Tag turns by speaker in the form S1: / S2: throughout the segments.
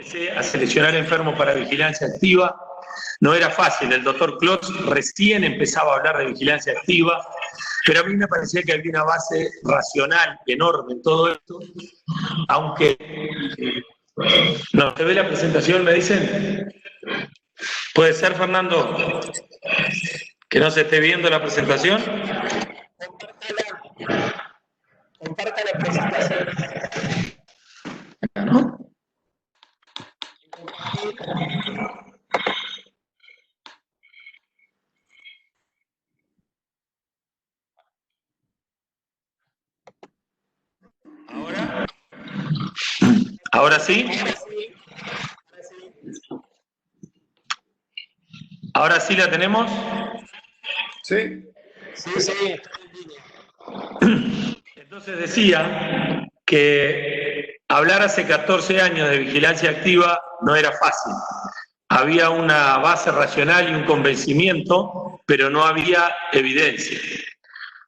S1: empecé a seleccionar enfermos para vigilancia activa. No era fácil, el doctor Klotz recién empezaba a hablar de vigilancia activa, pero a mí me parecía que había una base racional enorme en todo esto, aunque no se ve la presentación, me dicen. ¿Puede ser, Fernando, que no se esté viendo la presentación? Comparta la presentación. ¿No? ¿Ahora? ¿Ahora sí? ¿Ahora sí la tenemos?
S2: Sí.
S1: Sí. Entonces decía que hablar hace 14 años de vigilancia activa no era fácil. Había una base racional y un convencimiento, pero no había evidencia.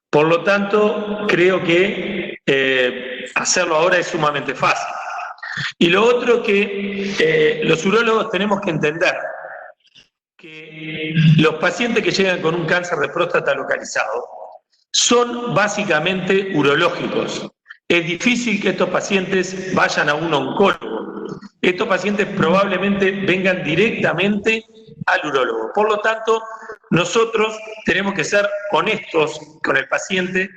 S1: Por lo tanto, creo que hacerlo ahora es sumamente fácil. Y lo otro que los urólogos tenemos que entender, que los pacientes que llegan con un cáncer de próstata localizado son básicamente urológicos. Es difícil que estos pacientes vayan a un oncólogo. Estos pacientes probablemente vengan directamente al urólogo. Por lo tanto, nosotros tenemos que ser honestos con el paciente,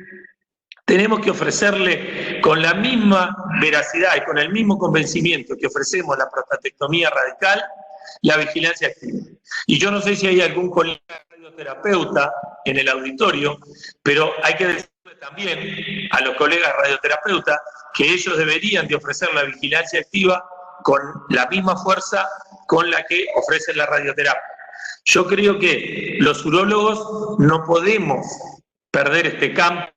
S1: tenemos que ofrecerle con la misma veracidad y con el mismo convencimiento que ofrecemos la prostatectomía radical, la vigilancia activa. Y yo no sé si hay algún colega radioterapeuta en el auditorio, pero hay que decirle también a los colegas radioterapeutas que ellos deberían de ofrecer la vigilancia activa con la misma fuerza con la que ofrecen la radioterapia. Yo creo que los urólogos no podemos perder este campo.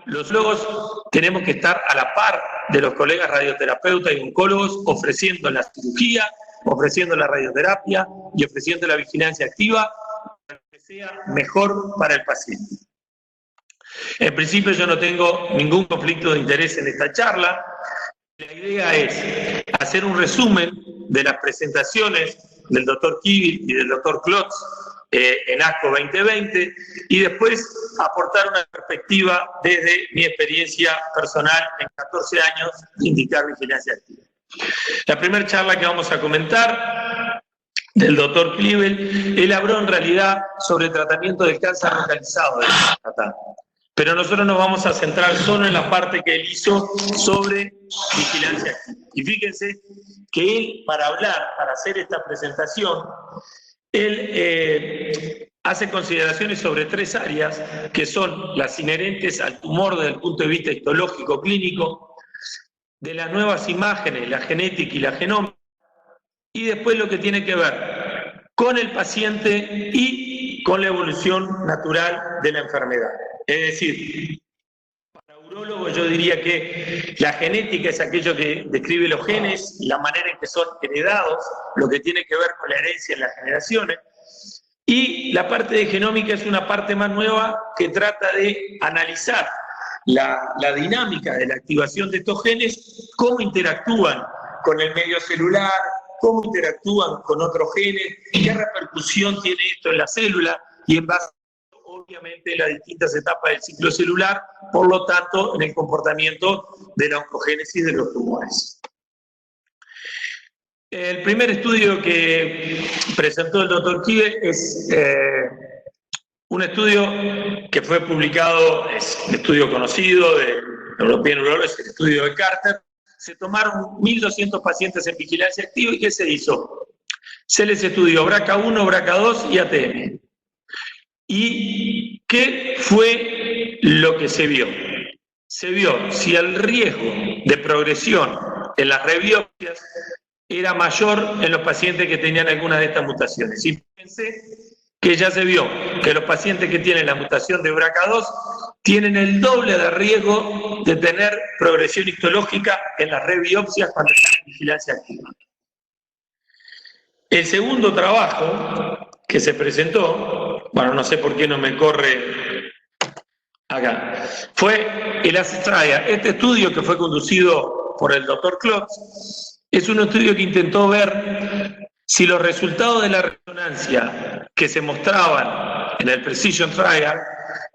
S1: Los urólogos tenemos que estar a la par de los colegas radioterapeutas y oncólogos ofreciendo la cirugía, ofreciendo la radioterapia y ofreciendo la vigilancia activa para que sea mejor para el paciente. En principio yo no tengo ningún conflicto de interés en esta charla. La idea es hacer un resumen de las presentaciones del doctor Kibil y del doctor Klotz en ASCO 2020 y después aportar una perspectiva desde mi experiencia personal en 14 años de indicar vigilancia activa. La primera charla que vamos a comentar del doctor Kibil, él habló en realidad sobre el tratamiento del cáncer localizado de próstata. Pero nosotros nos vamos a centrar solo en la parte que él hizo sobre vigilancia activa. Y fíjense que él, para hacer esta presentación, él hace consideraciones sobre 3 áreas, que son las inherentes al tumor desde el punto de vista histológico clínico, de las nuevas imágenes, la genética y la genómica, y después lo que tiene que ver con el paciente y con la evolución natural de la enfermedad. Es decir, para urólogos yo diría que la genética es aquello que describe los genes, la manera en que son heredados, lo que tiene que ver con la herencia en las generaciones, y la parte de genómica es una parte más nueva que trata de analizar la dinámica de la activación de estos genes, cómo interactúan con el medio celular, cómo interactúan con otros genes, qué repercusión tiene esto en la célula y en base obviamente las distintas etapas del ciclo celular, por lo tanto, en el comportamiento de la oncogénesis de los tumores. El primer estudio que presentó el doctor Kibil es un estudio que fue publicado, es un estudio conocido de European Urology, es el estudio de Carter. Se tomaron 1.200 pacientes en vigilancia activa y ¿qué se hizo? Se les estudió BRCA1, BRCA2 y ATM. ¿Y qué fue lo que se vio? Se vio si el riesgo de progresión en las rebiopsias era mayor en los pacientes que tenían alguna de estas mutaciones. Y fíjense que ya se vio que los pacientes que tienen la mutación de BRCA2 tienen el doble de riesgo de tener progresión histológica en las rebiopsias cuando están en vigilancia activa. El segundo trabajo que se presentó, bueno, no sé por qué no me corre acá, fue el ASTRAIA. Este estudio que fue conducido por el doctor Klotz es un estudio que intentó ver si los resultados de la resonancia que se mostraban en el Precision Trial,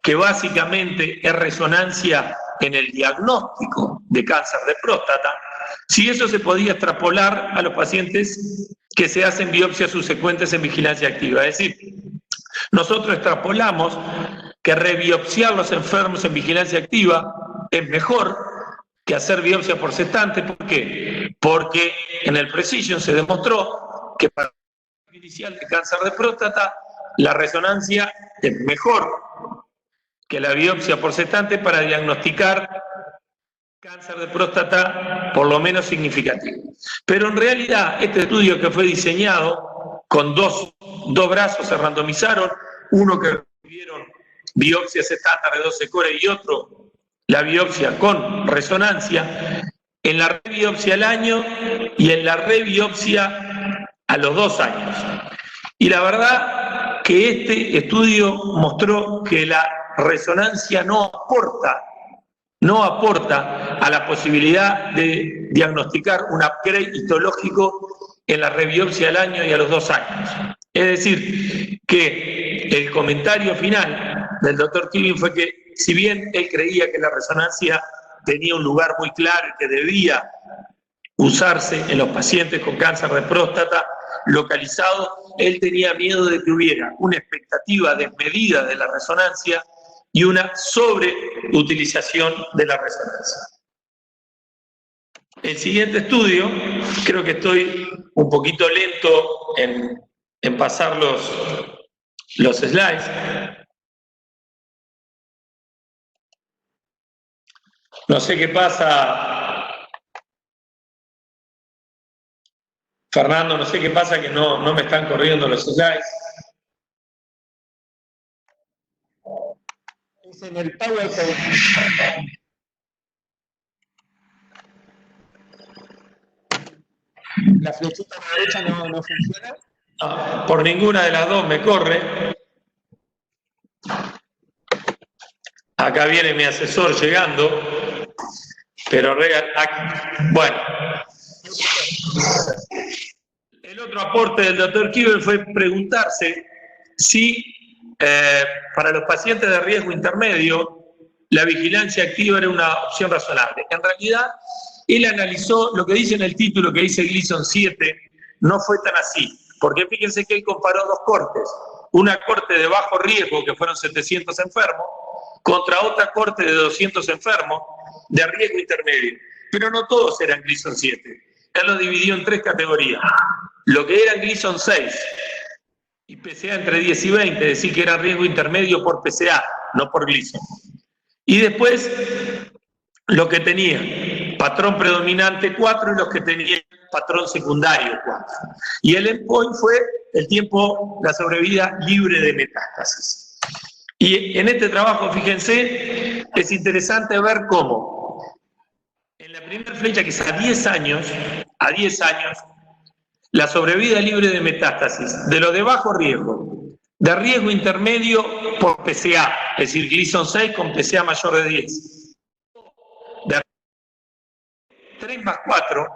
S1: que básicamente es resonancia en el diagnóstico de cáncer de próstata, si eso se podía extrapolar a los pacientes que se hacen biopsias subsecuentes en vigilancia activa. Es decir, nosotros extrapolamos que rebiopsiar los enfermos en vigilancia activa es mejor que hacer biopsia por sestante. ¿Por qué? Porque en el Precision se demostró que para el inicial de cáncer de próstata la resonancia es mejor que la biopsia por sestante para diagnosticar cáncer de próstata por lo menos significativo. Pero en realidad este estudio, que fue diseñado con dos brazos, se randomizaron, uno que recibieron biopsias estándar de 12 core y otro la biopsia con resonancia, en la rebiopsia al año y en la rebiopsia a los 2 años. Y la verdad que este estudio mostró que la resonancia no aporta a la posibilidad de diagnosticar un upgrade histológico en la rebiopsia al año y a los 2 años. Es decir, que el comentario final del doctor Kivin fue que, si bien él creía que la resonancia tenía un lugar muy claro y que debía usarse en los pacientes con cáncer de próstata localizado, él tenía miedo de que hubiera una expectativa desmedida de la resonancia y una sobreutilización de la resonancia. El siguiente estudio, creo que estoy un poquito lento en pasar los slides. No sé qué pasa, Fernando, no sé qué pasa que no me están corriendo los slides.
S3: Es en el PowerPoint. ¿La flechita a la derecha no funciona?
S1: No, por ninguna de las dos me corre. Acá viene mi asesor llegando, pero bueno. El otro aporte del doctor Kibel fue preguntarse si para los pacientes de riesgo intermedio la vigilancia activa era una opción razonable. En realidad, él analizó lo que dice en el título, que dice Gleason 7, no fue tan así, porque fíjense que él comparó 2 cortes, una corte de bajo riesgo, que fueron 700 enfermos, contra otra corte de 200 enfermos de riesgo intermedio. Pero no todos eran Gleason 7. Él los dividió en 3 categorías. Lo que eran Gleason 6 y PCA entre 10 y 20, es decir, que era riesgo intermedio por PCA, no por Gleason. Y después, lo que tenía patrón predominante 4 y los que tenían patrón secundario 4. Y el endpoint fue el tiempo, la sobrevida libre de metástasis. Y en este trabajo, fíjense, es interesante ver cómo en la primera flecha, que es a 10 años, la sobrevida libre de metástasis de los de bajo riesgo, de riesgo intermedio por PCA, es decir, Gleason 6 con PCA mayor de 10, de 3 más 4,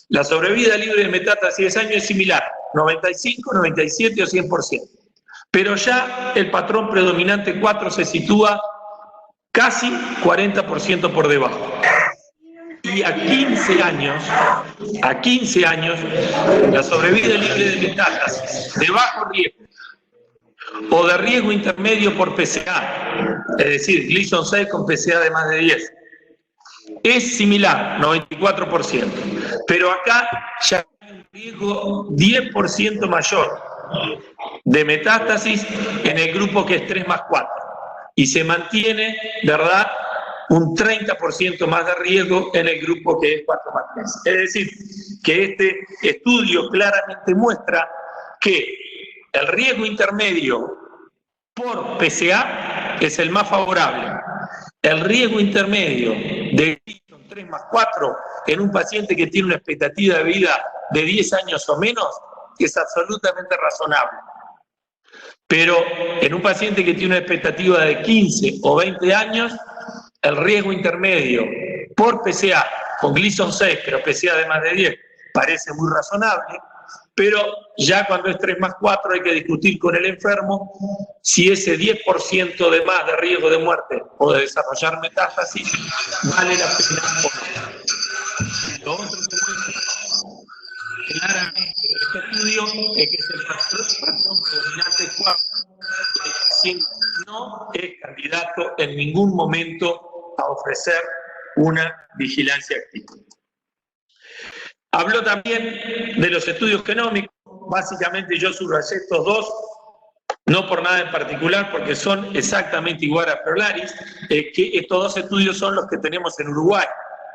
S1: la sobrevida libre de metástasis de 10 años es similar, 95, 97 o 100%. Pero ya el patrón predominante 4 se sitúa casi 40% por debajo. Y a 15 años, la sobrevida libre de metástasis de bajo riesgo o de riesgo intermedio por PCA, es decir, Gleason 6 con PCA de más de 10, es similar, 94%. Pero acá ya hay un riesgo 10% mayor de metástasis en el grupo que es 3 más 4. Y se mantiene, ¿verdad?, un 30% más de riesgo en el grupo que es 4 más 3. Es decir, que este estudio claramente muestra que el riesgo intermedio por PCA es el más favorable. El riesgo intermedio de 3 más 4 en un paciente que tiene una expectativa de vida de 10 años o menos es absolutamente razonable. Pero en un paciente que tiene una expectativa de 15 o 20 años, el riesgo intermedio por PCA, con Gleason 6, pero PCA de más de 10, parece muy razonable, pero ya cuando es 3+4 hay que discutir con el enfermo si ese 10% de más de riesgo de muerte o de desarrollar metástasis vale la pena o no. Lo otro que muestra claramente este estudio es que es el patrón predominante cuarto. El paciente no es candidato en ningún momento a ofrecer una vigilancia activa. Habló también de los estudios genómicos. Básicamente yo subrayé estos dos, no por nada en particular, porque son exactamente iguales a Perlaris, que estos dos estudios son los que tenemos en Uruguay.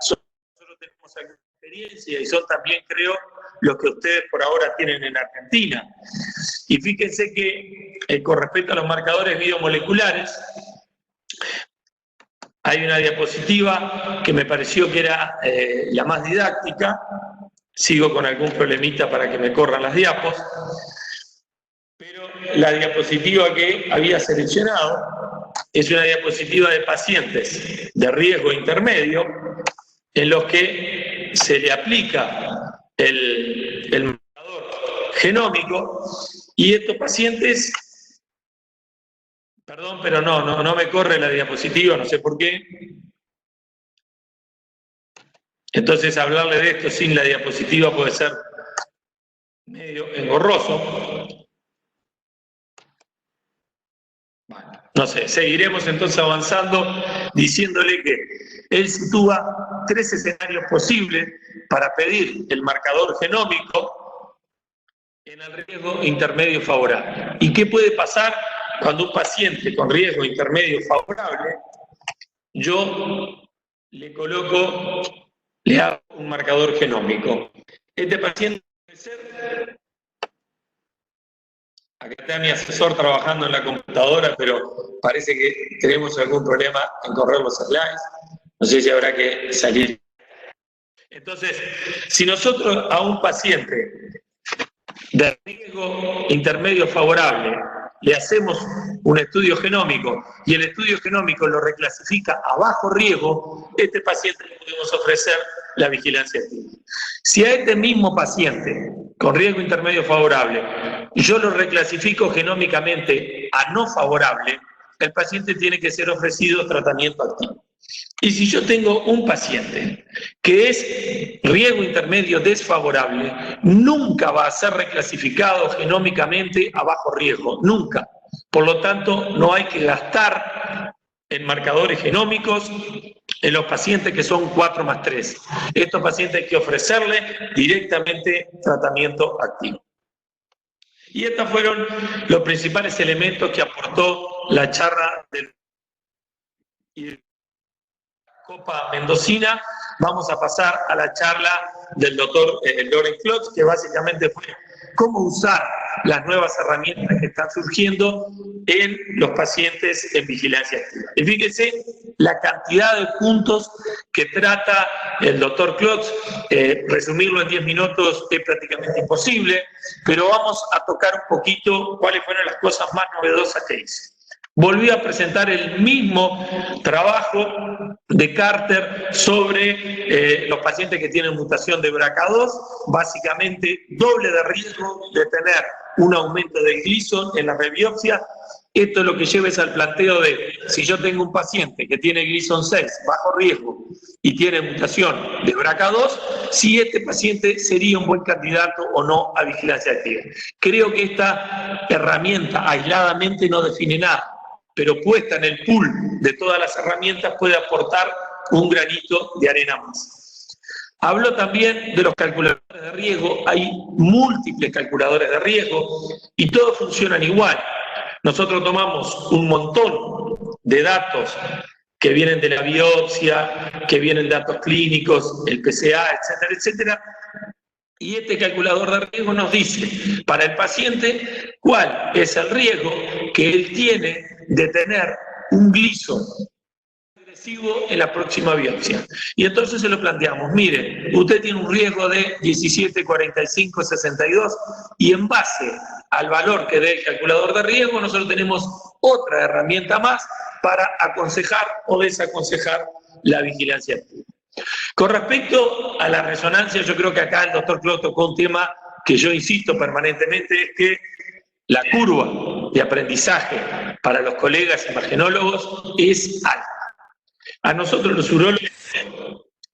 S1: Nosotros tenemos alguna experiencia y son también, creo, los que ustedes por ahora tienen en Argentina. Y fíjense que con respecto a los marcadores biomoleculares, hay una diapositiva que me pareció que era la más didáctica. Sigo con algún problemita para que me corran las diapos, pero la diapositiva que había seleccionado es una diapositiva de pacientes de riesgo intermedio en los que se le aplica el marcador genómico y estos pacientes, perdón, pero no me corre la diapositiva, no sé por qué. Entonces hablarle de esto sin la diapositiva puede ser medio engorroso. Bueno, no sé, seguiremos entonces avanzando diciéndole que él sitúa 3 escenarios posibles para pedir el marcador genómico en el riesgo intermedio favorable. ¿Y qué puede pasar cuando un paciente con riesgo intermedio favorable, yo le hago un marcador genómico? Este paciente puede ser... Acá está mi asesor trabajando en la computadora, pero parece que tenemos algún problema en correr los slides. No sé si habrá que salir. Entonces, si nosotros a un paciente de riesgo intermedio favorable le hacemos un estudio genómico y el estudio genómico lo reclasifica a bajo riesgo, este paciente le podemos ofrecer la vigilancia activa. Si a este mismo paciente con riesgo intermedio favorable yo lo reclasifico genómicamente a no favorable, el paciente tiene que ser ofrecido tratamiento activo. Y si yo tengo un paciente que es riesgo intermedio desfavorable, nunca va a ser reclasificado genómicamente a bajo riesgo, nunca. Por lo tanto, no hay que gastar en marcadores genómicos en los pacientes que son 4+3. Estos pacientes hay que ofrecerle directamente tratamiento activo. Y estos fueron los principales elementos que aportó la charla del Copa Mendocina. Vamos a pasar a la charla del doctor Loren Klotz, que básicamente fue cómo usar las nuevas herramientas que están surgiendo en los pacientes en vigilancia activa. Y fíjense la cantidad de puntos que trata el doctor Klotz. Resumirlo en 10 minutos es prácticamente imposible, pero vamos a tocar un poquito cuáles fueron las cosas más novedosas que hice. Volví a presentar el mismo trabajo de Carter sobre los pacientes que tienen mutación de BRCA2, básicamente doble de riesgo de tener un aumento del Gleason en la rebiopsia. Esto es lo que lleva al planteo de, si yo tengo un paciente que tiene Gleason 6, bajo riesgo, y tiene mutación de BRCA2, si este paciente sería un buen candidato o no a vigilancia activa. Creo que esta herramienta aisladamente no define nada, pero puesta en el pool de todas las herramientas puede aportar un granito de arena más. Hablo también de los calculadores de riesgo. Hay múltiples calculadores de riesgo y todos funcionan igual. Nosotros tomamos un montón de datos que vienen de la biopsia, que vienen de datos clínicos, el PCA, etcétera, etcétera. Y este calculador de riesgo nos dice para el paciente cuál es el riesgo que él tiene de tener un Gleason agresivo en la próxima biopsia. Y entonces se lo planteamos, mire, usted tiene un riesgo de 17, 45, 62, y en base al valor que dé el calculador de riesgo, nosotros tenemos otra herramienta más para aconsejar o desaconsejar la vigilancia activa. Con respecto a la resonancia, yo creo que acá el doctor Clot tocó un tema que yo insisto permanentemente, es que la curva de aprendizaje para los colegas imagenólogos es alta. A nosotros los urólogos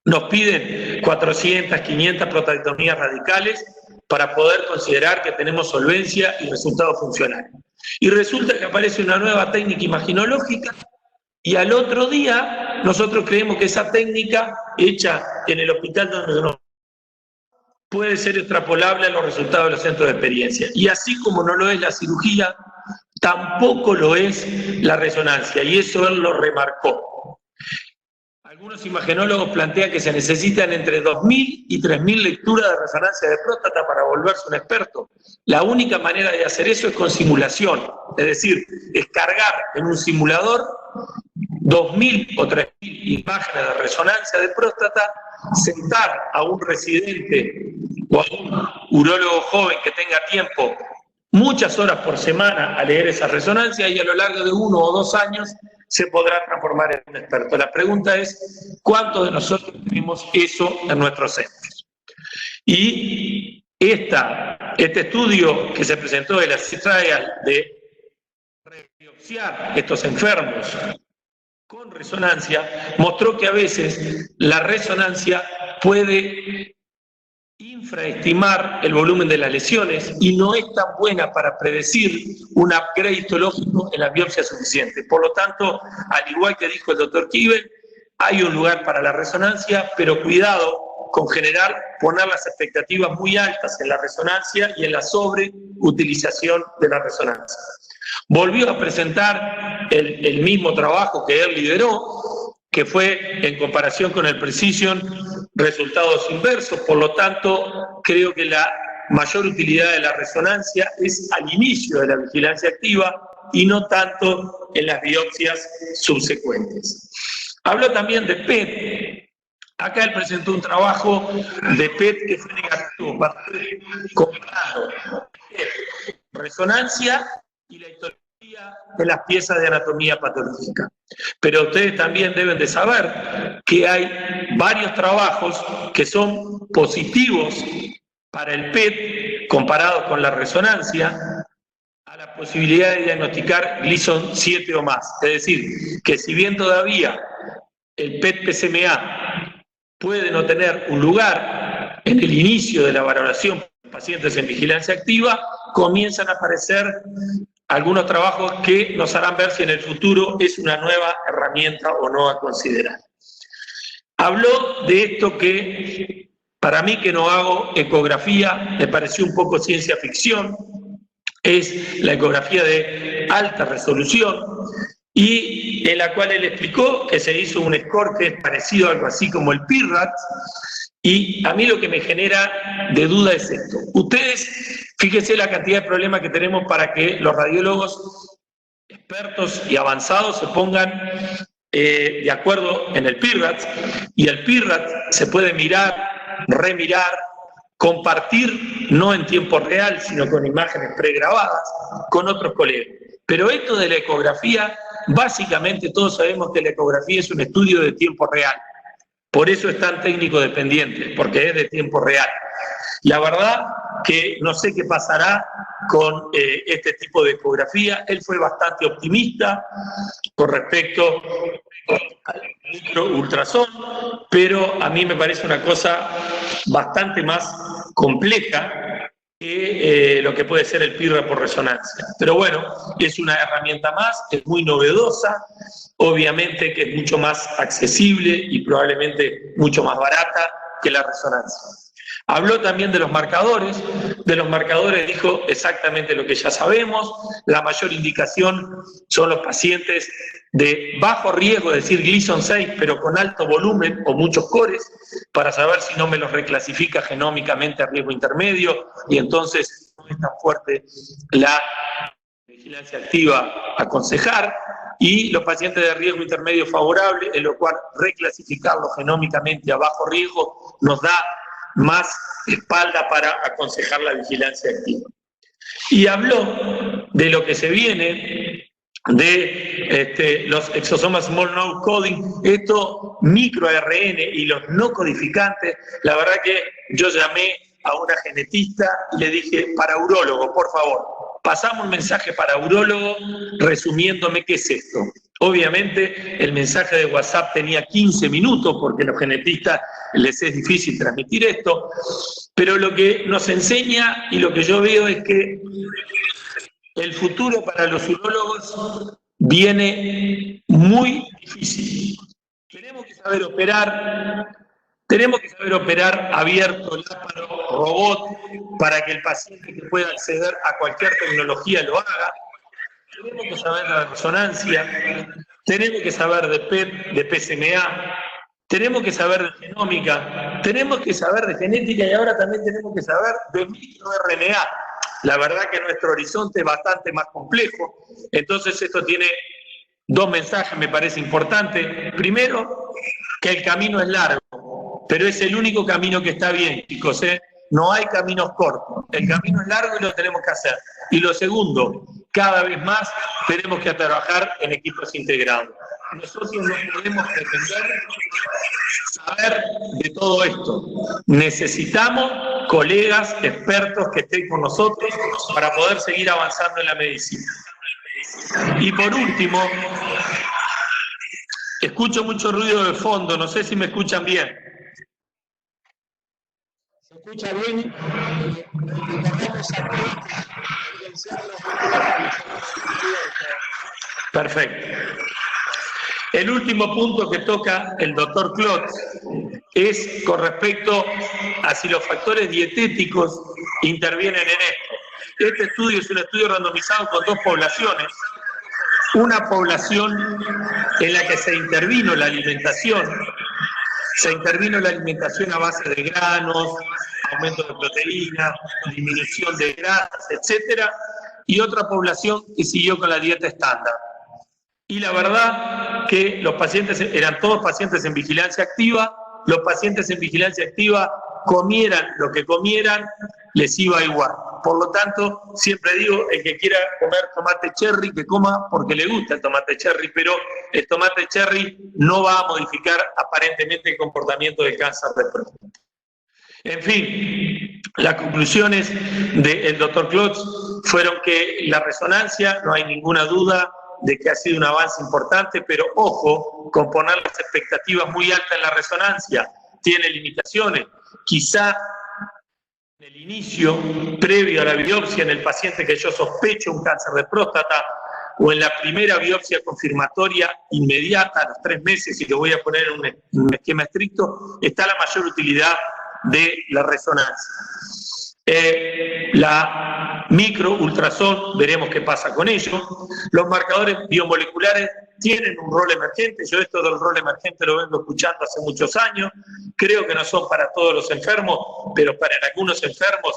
S1: nos piden 400, 500 prostatectomías radicales para poder considerar que tenemos solvencia y resultados funcionales. Y resulta que aparece una nueva técnica imaginológica y al otro día nosotros creemos que esa técnica hecha en el hospital donde nos puede ser extrapolable a los resultados de los centros de experiencia. Y así como no lo es la cirugía, tampoco lo es la resonancia, y eso él lo remarcó. Algunos imagenólogos plantean que se necesitan entre 2.000 y 3.000 lecturas de resonancia de próstata para volverse un experto. La única manera de hacer eso es con simulación, es decir, es cargar en un simulador 2.000 o 3.000 imágenes de resonancia de próstata, sentar a un residente o a un urólogo joven que tenga tiempo muchas horas por semana a leer esa resonancia, y a lo largo de 1 o 2 años se podrá transformar en un experto. La pregunta es, ¿cuántos de nosotros tenemos eso en nuestros centros? Y este estudio que se presentó de la trial de biopsiar estos enfermos con resonancia mostró que a veces la resonancia puede infraestimar el volumen de las lesiones y no es tan buena para predecir un upgrade histológico en la biopsia suficiente. Por lo tanto, al igual que dijo el doctor Kibel, hay un lugar para la resonancia, pero cuidado con poner las expectativas muy altas en la resonancia y en la sobreutilización de la resonancia. Volvió a presentar el mismo trabajo que él lideró, que fue en comparación con el Precision, resultados inversos. Por lo tanto, creo que la mayor utilidad de la resonancia es al inicio de la vigilancia activa y no tanto en las biopsias subsecuentes. Habló también de PET. Acá él presentó un trabajo de PET que fue negativo, comparando resonancia y la histología de las piezas de anatomía patológica. Pero ustedes también deben de saber que hay varios trabajos que son positivos para el PET comparado con la resonancia a la posibilidad de diagnosticar Gleason 7 o más. Es decir, que si bien todavía el PET-PSMA puede no tener un lugar en el inicio de la valoración de pacientes en vigilancia activa, comienzan a aparecer algunos trabajos que nos harán ver si en el futuro es una nueva herramienta o no a considerar. Habló de esto que, para mí que no hago ecografía, me pareció un poco ciencia ficción, es la ecografía de alta resolución, y en la cual él explicó que se hizo un score que es parecido a algo así como el PIRAT, y a mí lo que me genera de duda es esto. Ustedes, fíjense la cantidad de problemas que tenemos para que los radiólogos expertos y avanzados se pongan de acuerdo en el PIRAT, y el PIRAT se puede mirar, remirar, compartir, no en tiempo real, sino con imágenes pregrabadas, con otros colegas. Pero esto de la ecografía, básicamente todos sabemos que la ecografía es un estudio de tiempo real. Por eso es tan técnico dependiente, porque es de tiempo real. La verdad que no sé qué pasará con este tipo de ecografía. Él fue bastante optimista con respecto al ultrasón, pero a mí me parece una cosa bastante más compleja que lo que puede ser el PIRA por resonancia. Pero bueno, es una herramienta más, es muy novedosa, obviamente que es mucho más accesible y probablemente mucho más barata que la resonancia. Habló también de los marcadores dijo exactamente lo que ya sabemos. La mayor indicación son los pacientes de bajo riesgo, es decir, Gleason 6, pero con alto volumen o muchos cores, para saber si no me los reclasifica genómicamente a riesgo intermedio, y entonces no es tan fuerte la vigilancia activa a aconsejar, y los pacientes de riesgo intermedio favorable, en lo cual reclasificarlo genómicamente a bajo riesgo nos da más espalda para aconsejar la vigilancia activa. Y habló de lo que se viene de los exosomas small node coding, estos microARN y los no codificantes. La verdad que yo llamé a una genetista y le dije, para urólogo, por favor, pasamos un mensaje para urólogo resumiéndome qué es esto. Obviamente el mensaje de WhatsApp tenía 15 minutos porque a los genetistas les es difícil transmitir esto, pero lo que nos enseña y lo que yo veo es que el futuro para los urólogos viene muy difícil. Tenemos que saber operar abierto, láparo, robot, para que el paciente que pueda acceder a cualquier tecnología lo haga. Tenemos que saber la resonancia, tenemos que saber de PET, de PSMA, tenemos que saber de genómica, tenemos que saber de genética y ahora también tenemos que saber de microRNA. La verdad que nuestro horizonte es bastante más complejo, entonces esto tiene dos mensajes, me parece importante. Primero, que el camino es largo, pero es el único camino que está bien, chicos, ¿eh? No hay caminos cortos, el camino es largo y lo tenemos que hacer. Y lo segundo, cada vez más tenemos que trabajar en equipos integrados. Nosotros no podemos pretender saber de todo esto. Necesitamos colegas, expertos que estén con nosotros para poder seguir avanzando en la medicina. Y por último, escucho mucho ruido de fondo, no sé si me escuchan bien.
S3: ¿Se escucha bien?
S1: Perfecto. El último punto que toca el doctor Klotz es con respecto a si los factores dietéticos intervienen en esto. Este estudio es un estudio randomizado con dos poblaciones. Una población en la que se intervino la alimentación a base de granos, aumento de proteínas, disminución de grasas, etc. Y otra población que siguió con la dieta estándar. Y la verdad que los pacientes eran todos pacientes en vigilancia activa. Los pacientes en vigilancia activa, comieran lo que comieran, les iba igual. Por lo tanto, siempre digo, el que quiera comer tomate cherry, que coma porque le gusta el tomate cherry, pero el tomate cherry no va a modificar aparentemente el comportamiento del cáncer de próstata. En fin, las conclusiones del doctor Klotz fueron que la resonancia, no hay ninguna duda de que ha sido un avance importante, pero ojo, con poner las expectativas muy altas en la resonancia, tiene limitaciones. Quizá en el inicio, previo a la biopsia, en el paciente que yo sospecho un cáncer de próstata, o en la primera biopsia confirmatoria inmediata, a los 3 meses, y lo voy a poner en un esquema estricto, está la mayor utilidad de la resonancia. La micro-ultrasón, veremos qué pasa con ello. Los marcadores biomoleculares tienen un rol emergente. Yo esto del rol emergente lo vengo escuchando hace muchos años. Creo que no son para todos los enfermos, pero para algunos enfermos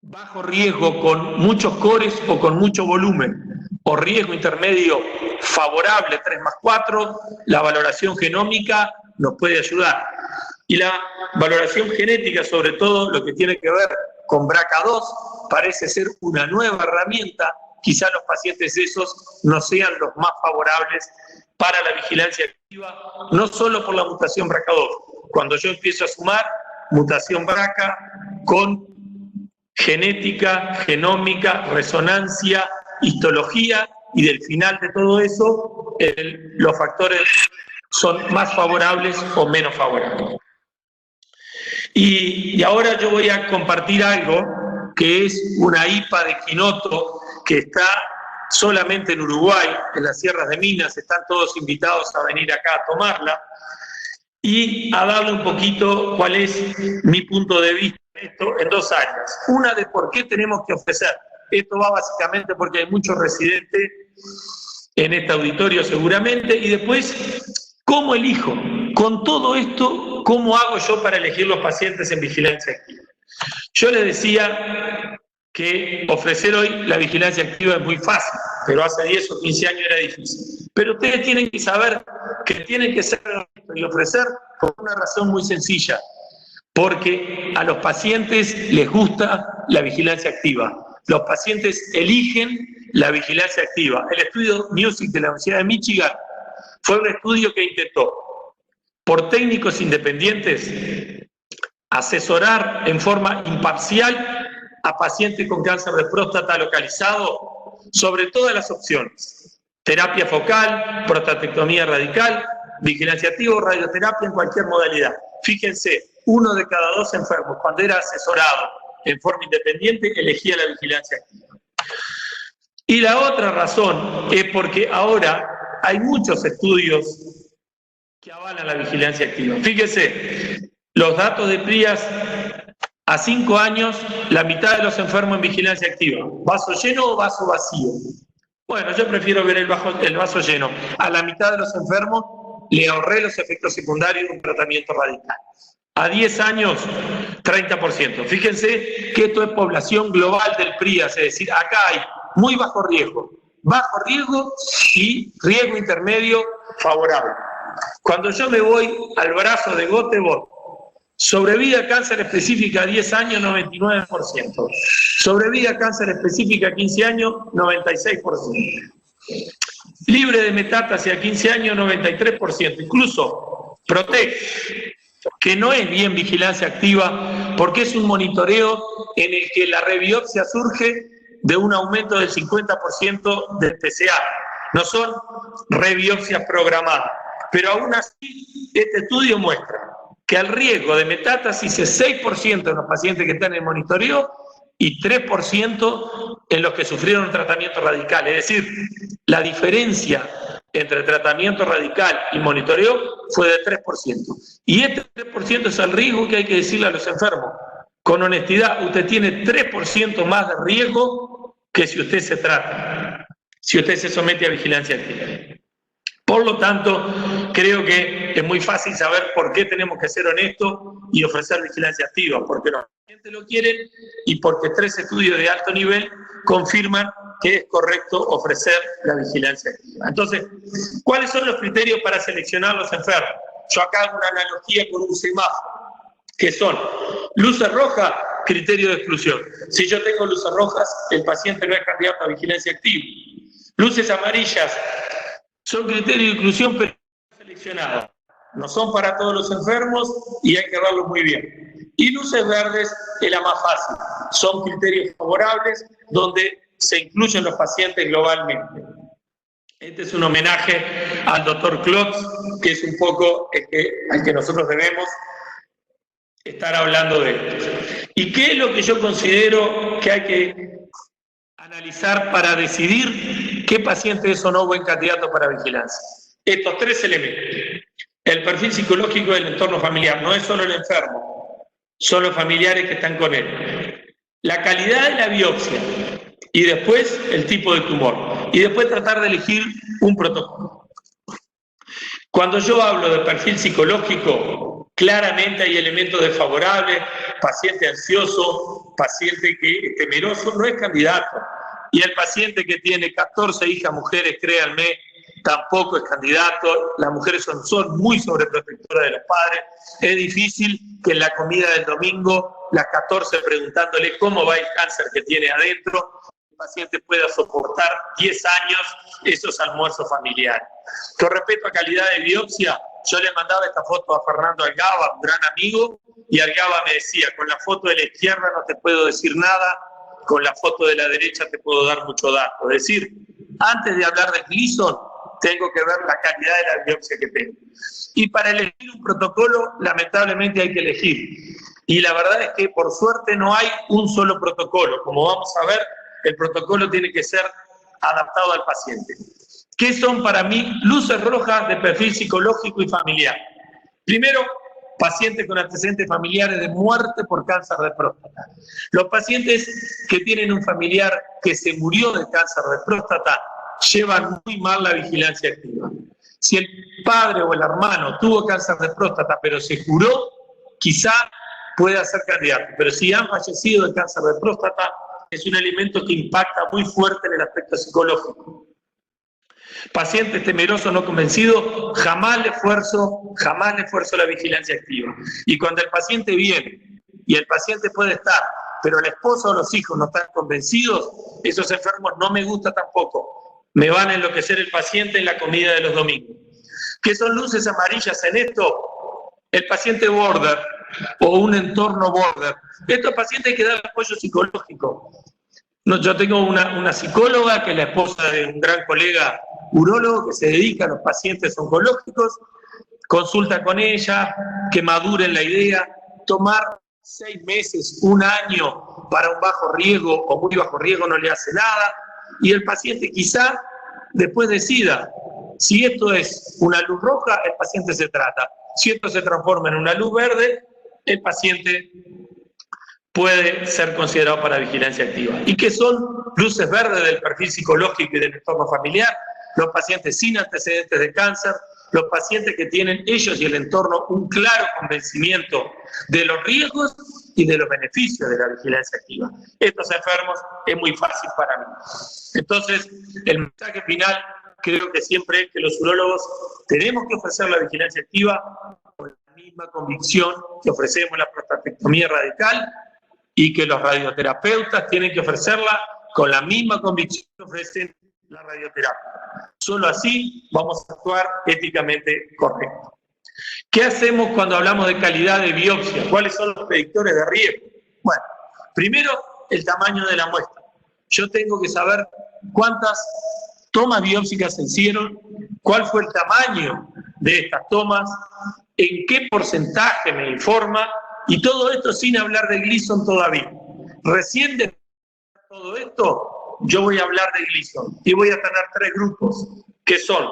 S1: bajo riesgo con muchos cores o con mucho volumen, o riesgo intermedio favorable 3+4, la valoración genómica nos puede ayudar. Y la valoración genética, sobre todo lo que tiene que ver con BRCA2, parece ser una nueva herramienta. Quizá los pacientes esos no sean los más favorables para la vigilancia activa, no solo por la mutación BRCA2. Cuando yo empiezo a sumar mutación BRCA con genética, genómica, resonancia, histología, y del final de todo eso, los factores son más favorables o menos favorables. Y ahora yo voy a compartir algo que es una IPA de quinoto que está solamente en Uruguay, en las sierras de Minas. Están todos invitados a venir acá a tomarla y a darle un poquito cuál es mi punto de vista en esto en 2 áreas. Una de por qué tenemos que ofrecer. Esto va básicamente porque hay muchos residentes en este auditorio seguramente, y después, ¿cómo elijo? Con todo esto, ¿cómo hago yo para elegir los pacientes en vigilancia activa? Yo les decía que ofrecer hoy la vigilancia activa es muy fácil, pero hace 10 o 15 años era difícil. Pero ustedes tienen que saber que tienen que ser y ofrecer por una razón muy sencilla, porque a los pacientes les gusta la vigilancia activa. Los pacientes eligen la vigilancia activa. El estudio Music de la Universidad de Michigan fue un estudio que intentó, por técnicos independientes, asesorar en forma imparcial a pacientes con cáncer de próstata localizado sobre todas las opciones: terapia focal, prostatectomía radical, vigilancia activa, radioterapia en cualquier modalidad. Fíjense, 1 de cada 2 enfermos, cuando era asesorado en forma independiente, elegía la vigilancia activa. Y la otra razón es porque ahora hay muchos estudios que avalan la vigilancia activa. Fíjense, los datos de PRIAS a 5 años, la mitad de los enfermos en vigilancia activa. ¿Vaso lleno o vaso vacío? Bueno, yo prefiero ver el vaso lleno. A la mitad de los enfermos le ahorré los efectos secundarios de un tratamiento radical. A 10 años, 30%. Fíjense que esto es población global del PRIAS, es decir, acá hay muy bajo riesgo y riesgo intermedio favorable. Cuando yo me voy al brazo de Göteborg, sobrevida a cáncer específica a 10 años, 99%. Sobrevida a cáncer específica a 15 años, 96%. Libre de metástasis a 15 años, 93%. Incluso PROTECT, que no es bien vigilancia activa, porque es un monitoreo en el que la rebiopsia surge de un aumento del 50% del TCA. No son rebiopsias programadas. Pero aún así, este estudio muestra que el riesgo de metástasis es 6% en los pacientes que están en monitoreo y 3% en los que sufrieron un tratamiento radical. Es decir, la diferencia entre tratamiento radical y monitoreo fue de 3%. Y este 3% es el riesgo que hay que decirle a los enfermos. Con honestidad, usted tiene 3% más de riesgo que si usted se trata, si usted se somete a vigilancia activa. Por lo tanto, creo que es muy fácil saber por qué tenemos que ser honestos y ofrecer vigilancia activa, porque los pacientes lo quieren y porque 3 estudios de alto nivel confirman que es correcto ofrecer la vigilancia activa. Entonces, ¿cuáles son los criterios para seleccionar los enfermos? Yo acá hago una analogía con un semáforo, que son luces rojas, criterio de exclusión. Si yo tengo luces rojas, el paciente no es candidato a vigilancia activa. Luces amarillas son criterios de inclusión, pero seleccionados. No son para todos los enfermos y hay que verlos muy bien. Y luces verdes es la más fácil. Son criterios favorables donde se incluyen los pacientes globalmente. Este es un homenaje al doctor Klotz, que es un poco al que nosotros debemos estar hablando de esto. ¿Y qué es lo que yo considero que hay que analizar para decidir qué paciente es o no buen candidato para vigilancia? Estos 3 elementos. El perfil psicológico del entorno familiar, no es solo el enfermo, son los familiares que están con él. La calidad de la biopsia y después el tipo de tumor. Y después tratar de elegir un protocolo. Cuando yo hablo de perfil psicológico, claramente hay elementos desfavorables, paciente ansioso, paciente que es temeroso, no es candidato. Y el paciente que tiene 14 hijas mujeres, créanme, tampoco es candidato. Las mujeres son muy sobreprotectoras de los padres. Es difícil que en la comida del domingo, las 14 preguntándole cómo va el cáncer que tiene adentro, el paciente pueda soportar 10 años esos almuerzos familiares. Con respecto a calidad de biopsia, yo le mandaba esta foto a Fernando Algaba, un gran amigo, y Algaba me decía, con la foto de la izquierda no te puedo decir nada, con la foto de la derecha te puedo dar mucho dato. Es decir, antes de hablar de Gleason, tengo que ver la calidad de la biopsia que tengo. Y para elegir un protocolo, lamentablemente hay que elegir. Y la verdad es que por suerte no hay un solo protocolo. Como vamos a ver, el protocolo tiene que ser adaptado al paciente. ¿Qué son para mí luces rojas de perfil psicológico y familiar? Primero, pacientes con antecedentes familiares de muerte por cáncer de próstata. Los pacientes que tienen un familiar que se murió de cáncer de próstata llevan muy mal la vigilancia activa. Si el padre o el hermano tuvo cáncer de próstata pero se curó, quizá pueda ser candidato. Pero si han fallecido de cáncer de próstata, es un elemento que impacta muy fuerte en el aspecto psicológico. Pacientes temerosos no convencidos, jamás le esfuerzo la vigilancia activa. Y cuando el paciente viene y el paciente puede estar pero la esposa o los hijos no están convencidos, esos enfermos no me gusta tampoco. Me van a enloquecer el paciente en la comida de los domingos. ¿Qué son luces amarillas en esto? El paciente border o un entorno border. Estos pacientes hay que dar apoyo psicológico. No, yo tengo una psicóloga que es la esposa de un gran colega urólogo que se dedica a los pacientes oncológicos, consulta con ella, que maduren la idea, tomar 6 meses, 1 año para un bajo riesgo o muy bajo riesgo no le hace nada, y el paciente quizá después decida, si esto es una luz roja, el paciente se trata, si esto se transforma en una luz verde, el paciente puede ser considerado para vigilancia activa. ¿Y qué son luces verdes del perfil psicológico y del entorno familiar? Los pacientes sin antecedentes de cáncer, los pacientes que tienen ellos y el entorno un claro convencimiento de los riesgos y de los beneficios de la vigilancia activa. Estos enfermos es muy fácil para mí. Entonces, el mensaje final creo que siempre es que los urólogos tenemos que ofrecer la vigilancia activa con la misma convicción que ofrecemos la prostatectomía radical y que los radioterapeutas tienen que ofrecerla con la misma convicción que ofrecen la radioterapia. Solo así vamos a actuar éticamente correcto. ¿Qué hacemos cuando hablamos de calidad de biopsia? ¿Cuáles son los predictores de riesgo? Bueno, primero, el tamaño de la muestra. Yo tengo que saber cuántas tomas biópsicas se hicieron, cuál fue el tamaño de estas tomas, en qué porcentaje me informa, y todo esto sin hablar de Gleason todavía. Recién de todo esto, yo voy a hablar de Gleason y voy a tener 3 grupos, que son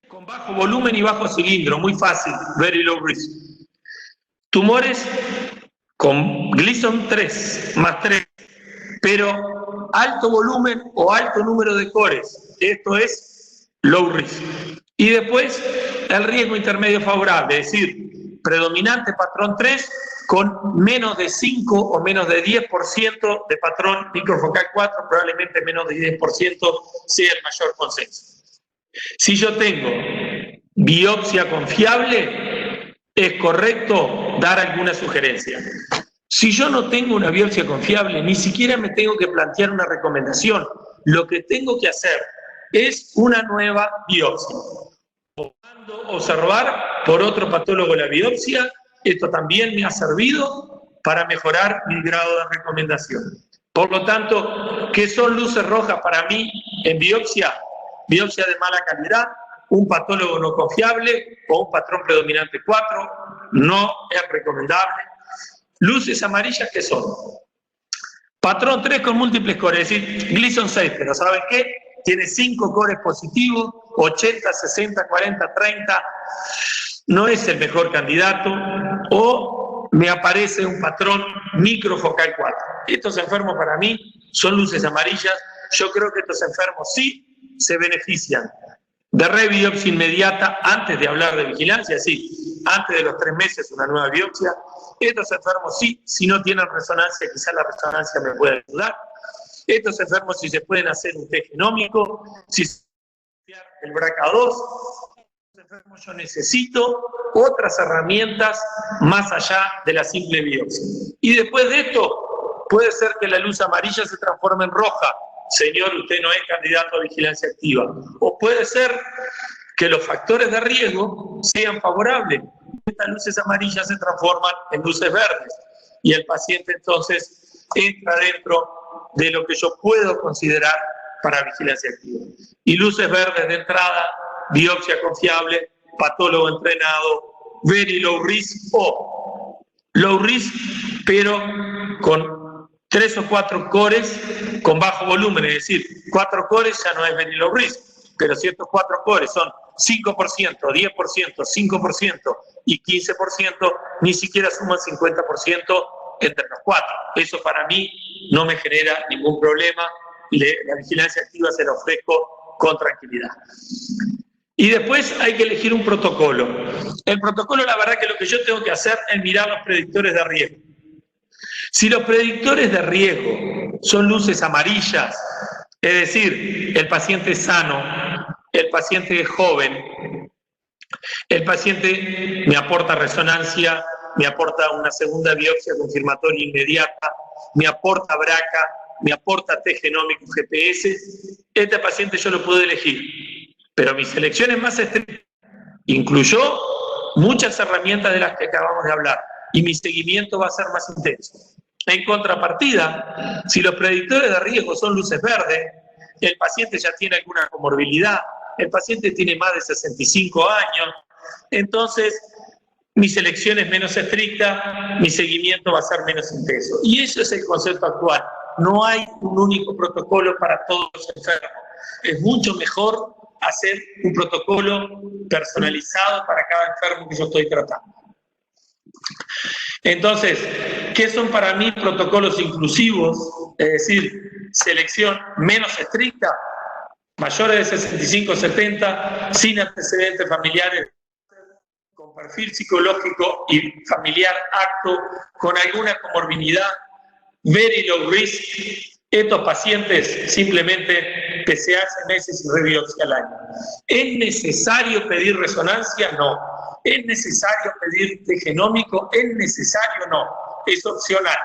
S1: con bajo volumen y bajo cilindro, muy fácil, very low risk. Tumores con Gleason 3, más 3, pero alto volumen o alto número de cores, esto es low risk. Y después el riesgo intermedio favorable, es decir, predominante patrón 3, con menos de 5 o menos de 10% de patrón microfocal 4, probablemente menos de 10% sea el mayor consenso. Si yo tengo biopsia confiable, es correcto dar alguna sugerencia. Si yo no tengo una biopsia confiable, ni siquiera me tengo que plantear una recomendación. Lo que tengo que hacer es una nueva biopsia. Cuando observar por otro patólogo la biopsia, esto también me ha servido para mejorar mi grado de recomendación. Por lo tanto, ¿qué son luces rojas para mí en biopsia? Biopsia de mala calidad, un patólogo no confiable o un patrón predominante 4, no es recomendable. Luces amarillas, ¿qué son? Patrón 3 con múltiples cores, es decir, Gleason 6, pero ¿saben qué? Tiene 5 cores positivos, 80, 60, 40, 30, no es el mejor candidato, o me aparece un patrón microfocal 4. Estos enfermos para mí son luces amarillas. Yo creo que estos enfermos sí se benefician de rebiopsia inmediata antes de hablar de vigilancia, sí, antes de los 3 meses una nueva biopsia. Estos enfermos sí, si no tienen resonancia, quizás la resonancia me pueda ayudar. Estos enfermos si se pueden hacer un test genómico, si se puede el BRCA2. Enfermos yo necesito otras herramientas más allá de la simple biopsia. Y después de esto, puede ser que la luz amarilla se transforme en roja. Señor, usted no es candidato a vigilancia activa. O puede ser que los factores de riesgo sean favorables. Estas luces amarillas se transforman en luces verdes. Y el paciente entonces entra dentro de lo que yo puedo considerar para vigilancia activa. Y luces verdes de entrada, biopsia confiable, patólogo entrenado, very low risk o low risk, pero con 3 o 4 cores con bajo volumen, es decir, 4 cores ya no es very low risk, pero si estos 4 cores son 5%, 10%, 5% y 15%, ni siquiera suman 50% entre los 4. Eso para mí no me genera ningún problema, la vigilancia activa se la ofrezco con tranquilidad. Y después hay que elegir un protocolo. El protocolo, la verdad que lo que yo tengo que hacer es mirar los predictores de riesgo. Si los predictores de riesgo son luces amarillas, es decir, el paciente es sano, el paciente es joven, el paciente me aporta resonancia me aporta una segunda biopsia confirmatoria inmediata, me aporta BRCA, me aporta test genómico GPS. Este paciente yo lo puedo elegir, pero mi selección es más estricta. Incluyó muchas herramientas de las que acabamos de hablar y mi seguimiento va a ser más intenso. En contrapartida, si los predictores de riesgo son luces verdes, el paciente ya tiene alguna comorbilidad, el paciente tiene más de 65 años, entonces mi selección es menos estricta, mi seguimiento va a ser menos intenso. Y eso es el concepto actual. No hay un único protocolo para todos los enfermos. Es mucho mejor hacer un protocolo personalizado para cada enfermo que yo estoy tratando. Entonces, ¿qué son para mí protocolos inclusivos? Es decir, selección menos estricta, mayores de 65-70, sin antecedentes familiares, con perfil psicológico y familiar apto, con alguna comorbilidad, very low risk. Estos pacientes simplemente que se hacen meses y rebiopsia al año. ¿Es necesario pedir resonancia? No. ¿Es necesario pedir test genómico? ¿Es necesario? No. Es opcional.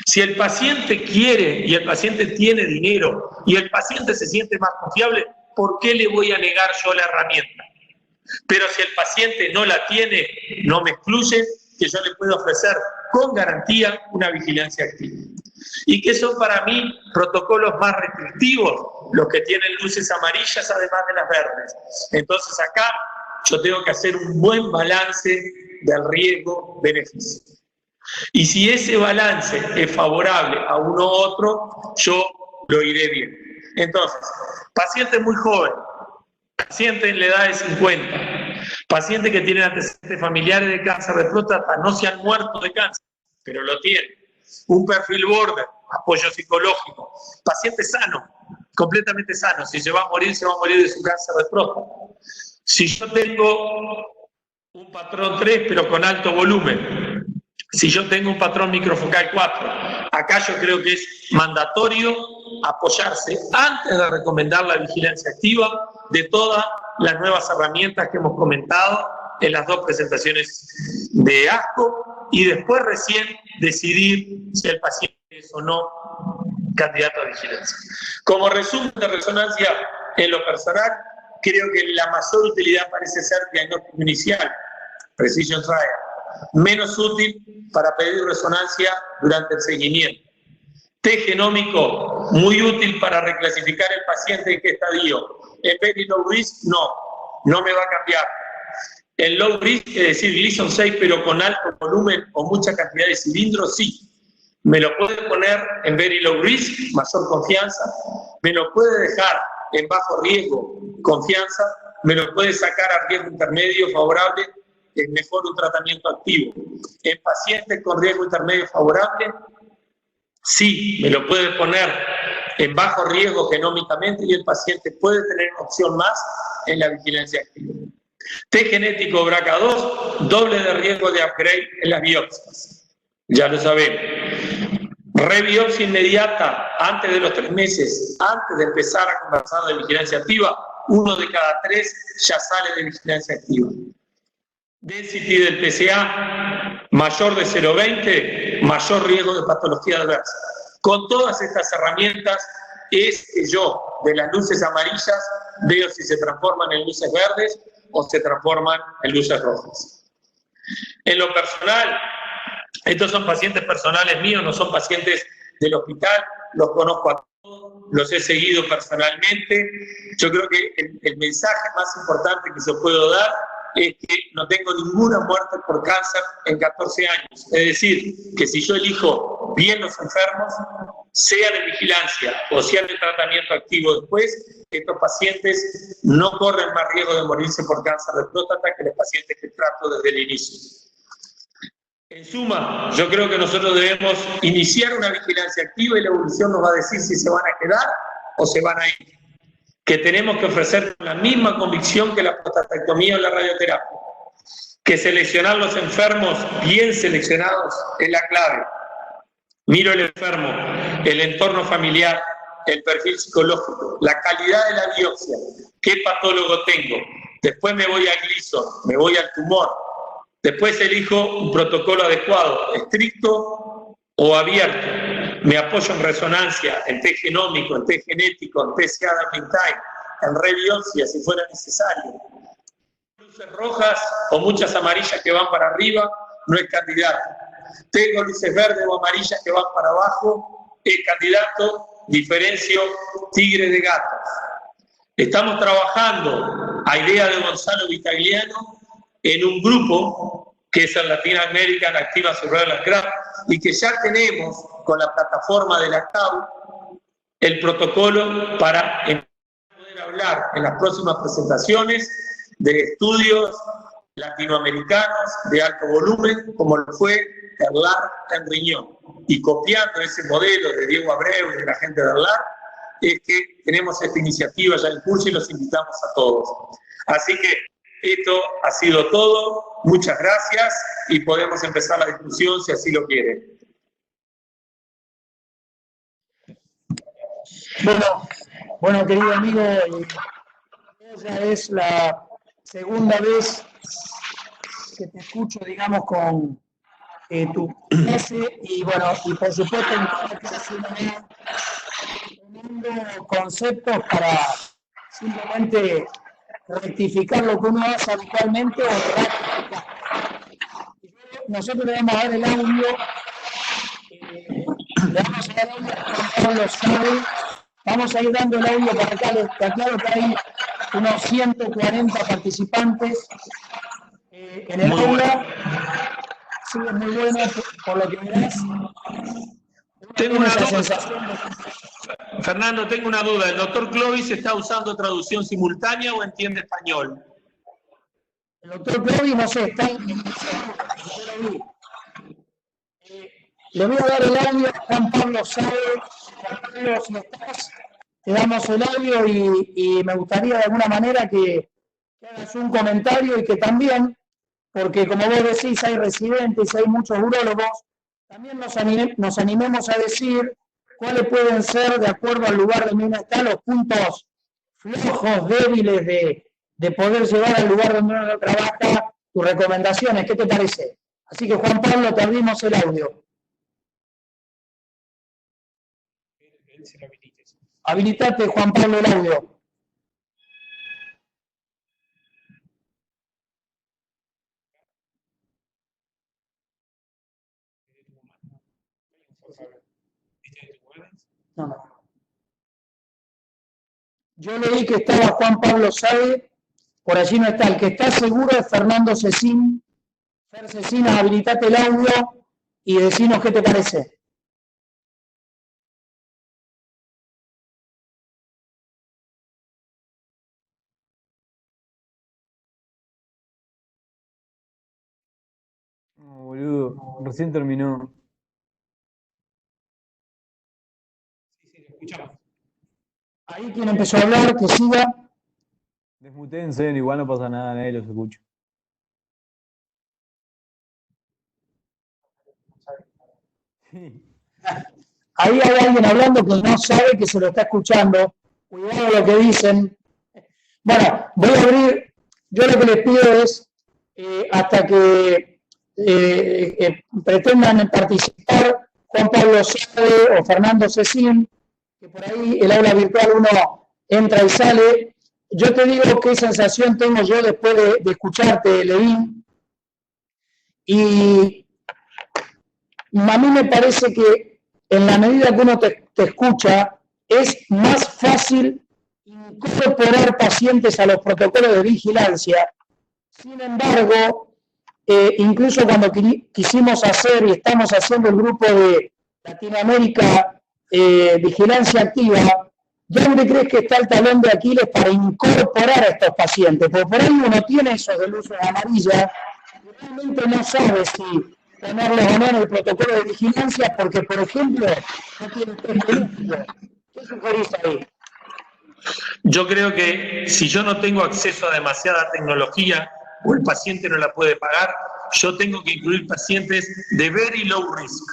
S1: Si el paciente quiere y el paciente tiene dinero y el paciente se siente más confiable, ¿por qué le voy a negar yo la herramienta? Pero si el paciente no la tiene, no me excluye que yo le puedo ofrecer con garantía una vigilancia activa. ¿Y qué son para mí protocolos más restrictivos? Los que tienen luces amarillas además de las verdes. Entonces acá yo tengo que hacer un buen balance del riesgo-beneficio. Y si ese balance es favorable a uno u otro, yo lo iré bien. Entonces, paciente muy joven, paciente en la edad de 50, paciente que tiene antecedentes familiares de cáncer de próstata, no se han muerto de cáncer, pero lo tienen. Un perfil border, apoyo psicológico, paciente sano, completamente sano. Si se va a morir, se va a morir de su cáncer de próstata. Si yo tengo un patrón 3, pero con alto volumen, si yo tengo un patrón microfocal 4, acá yo creo que es mandatorio apoyarse, antes de recomendar la vigilancia activa, de todas las nuevas herramientas que hemos comentado en las dos presentaciones de ASCO, y después recién decidir si el paciente es o no candidato a vigilancia. Como resumen de resonancia en lo personal, creo que la mayor utilidad parece ser diagnóstico inicial, precision trial, menos útil para pedir resonancia durante el seguimiento. Test genómico, muy útil para reclasificar el paciente en qué estadio. En very low risk, no me va a cambiar. En low risk, es decir, Gleason 6, pero con alto volumen o mucha cantidad de cilindros, sí. Me lo puede poner en very low risk, mayor confianza. Me lo puede dejar en bajo riesgo, confianza. Me lo puede sacar a riesgo intermedio favorable, es mejor un tratamiento activo. En pacientes con riesgo intermedio favorable, sí, me lo puede poner en bajo riesgo genómicamente y el paciente puede tener una opción más en la vigilancia activa. Test genético BRCA2, doble de riesgo de upgrade en las biopsias. Ya lo sabemos. Rebiopsia inmediata antes de los 3 meses, antes de empezar a conversar de vigilancia activa, 1 de cada 3 ya sale de vigilancia activa. Density del PSA mayor de 0,20, mayor riesgo de patología adversa. Con todas estas herramientas es que yo, de las luces amarillas, veo si se transforman en luces verdes o se transforman en luces rojas. En lo personal, estos son pacientes personales míos, no son pacientes del hospital, los conozco a todos, los he seguido personalmente. Yo creo que el mensaje más importante que se puedo dar es que no tengo ninguna muerte por cáncer en 14 años. Es decir, que si yo elijo bien los enfermos, sean en vigilancia o sean de tratamiento activo después, estos pacientes no corren más riesgo de morirse por cáncer de próstata que los pacientes que trato desde el inicio. En suma, yo creo que nosotros debemos iniciar una vigilancia activa y la evolución nos va a decir si se van a quedar o se van a ir. Que tenemos que ofrecer la misma convicción que la prostatectomía o la radioterapia. Que seleccionar los enfermos bien seleccionados es la clave. Miro el enfermo, el entorno familiar, el perfil psicológico, la calidad de la biopsia, qué patólogo tengo. Después me voy a Gleason, me voy al tumor, Después elijo un protocolo adecuado, estricto o abierto. Me apoyo en resonancia, en test genómico, en test genético, en test Adam Time, en rebiopsia si fuera necesario. Luces rojas o muchas amarillas que van para arriba, no es candidato. Tengo luces verdes o amarillas que van para abajo, es candidato. Diferencio tigre de gatos. Estamos trabajando, a idea de Gonzalo Vitagliano, en un grupo que es el Latin American Activa Surveillance Graph, y que ya tenemos con la plataforma de la CAU el protocolo para poder hablar en las próximas presentaciones de estudios latinoamericanos de alto volumen, como lo fue ERLAR en riñón. Y copiando ese modelo de Diego Abreu y de la gente de ERLAR, es que tenemos esta iniciativa ya en curso y los invitamos a todos. Así que esto ha sido todo. Muchas gracias y podemos empezar la discusión si así lo quieren.
S4: Bueno, querido amigo, ya es la segunda vez que te escucho, digamos, con tu clase y bueno, y por supuesto teniendo conceptos para simplemente rectificar lo que uno hace habitualmente o rectificar. Nosotros le vamos a dar el audio, vamos a ir dando el audio para acá, te aclaro que hay unos 140 participantes en el aula. Sí, es muy bueno por lo que verás.
S1: Tengo una duda. Fernando, tengo una duda. ¿El doctor Clovis está usando traducción simultánea o entiende español?
S4: El doctor Clovis, no sé, está en... le voy a dar el audio a Juan Pablo Sabe. Juan Pablo, si estás, te damos el audio y me gustaría de alguna manera que hagas un comentario y que también, porque como vos decís, hay residentes, hay muchos urólogos, también nos animemos a decir cuáles pueden ser, de acuerdo al lugar donde uno está, los puntos flojos, débiles de poder llevar al lugar donde uno trabaja, tus recomendaciones. ¿Qué te parece? Así que, Juan Pablo, te abrimos el audio. Habilitate, Juan Pablo, el audio. No. Yo leí que estaba Juan Pablo Sabe, por allí no está. El que está seguro es Fernando Cecín. Fer Cecín, habilitate el audio y decinos qué te parece.
S5: No, boludo, recién terminó.
S4: Sí, escuchamos. Ahí quien empezó a hablar, que siga.
S5: Desmutense, igual no pasa nada, nadie los escucha. Sí.
S4: Ahí hay alguien hablando que no sabe que se lo está escuchando. Cuidado lo que dicen. Bueno, voy a abrir. Yo lo que les pido es, hasta que pretendan participar Juan Pablo Sabe o Fernando Cecín, que por ahí el aula virtual uno entra y sale. Yo te digo qué sensación tengo yo después de escucharte, Levin. Y a mí me parece que en la medida que uno te escucha, es más fácil incorporar pacientes a los protocolos de vigilancia. Sin embargo, incluso cuando quisimos hacer y estamos haciendo el grupo de Latinoamérica Vigilancia Activa, ¿dónde crees que está el talón de Aquiles para incorporar a estos pacientes? Porque por ahí uno tiene esos de luces amarillas y realmente no sabe si ponerlos o no en el protocolo de vigilancia porque, por ejemplo, no tiene test. ¿Qué sugerís ahí?
S1: Yo creo que si yo no tengo acceso a demasiada tecnología o el paciente no la puede pagar, yo tengo que incluir pacientes de very low risk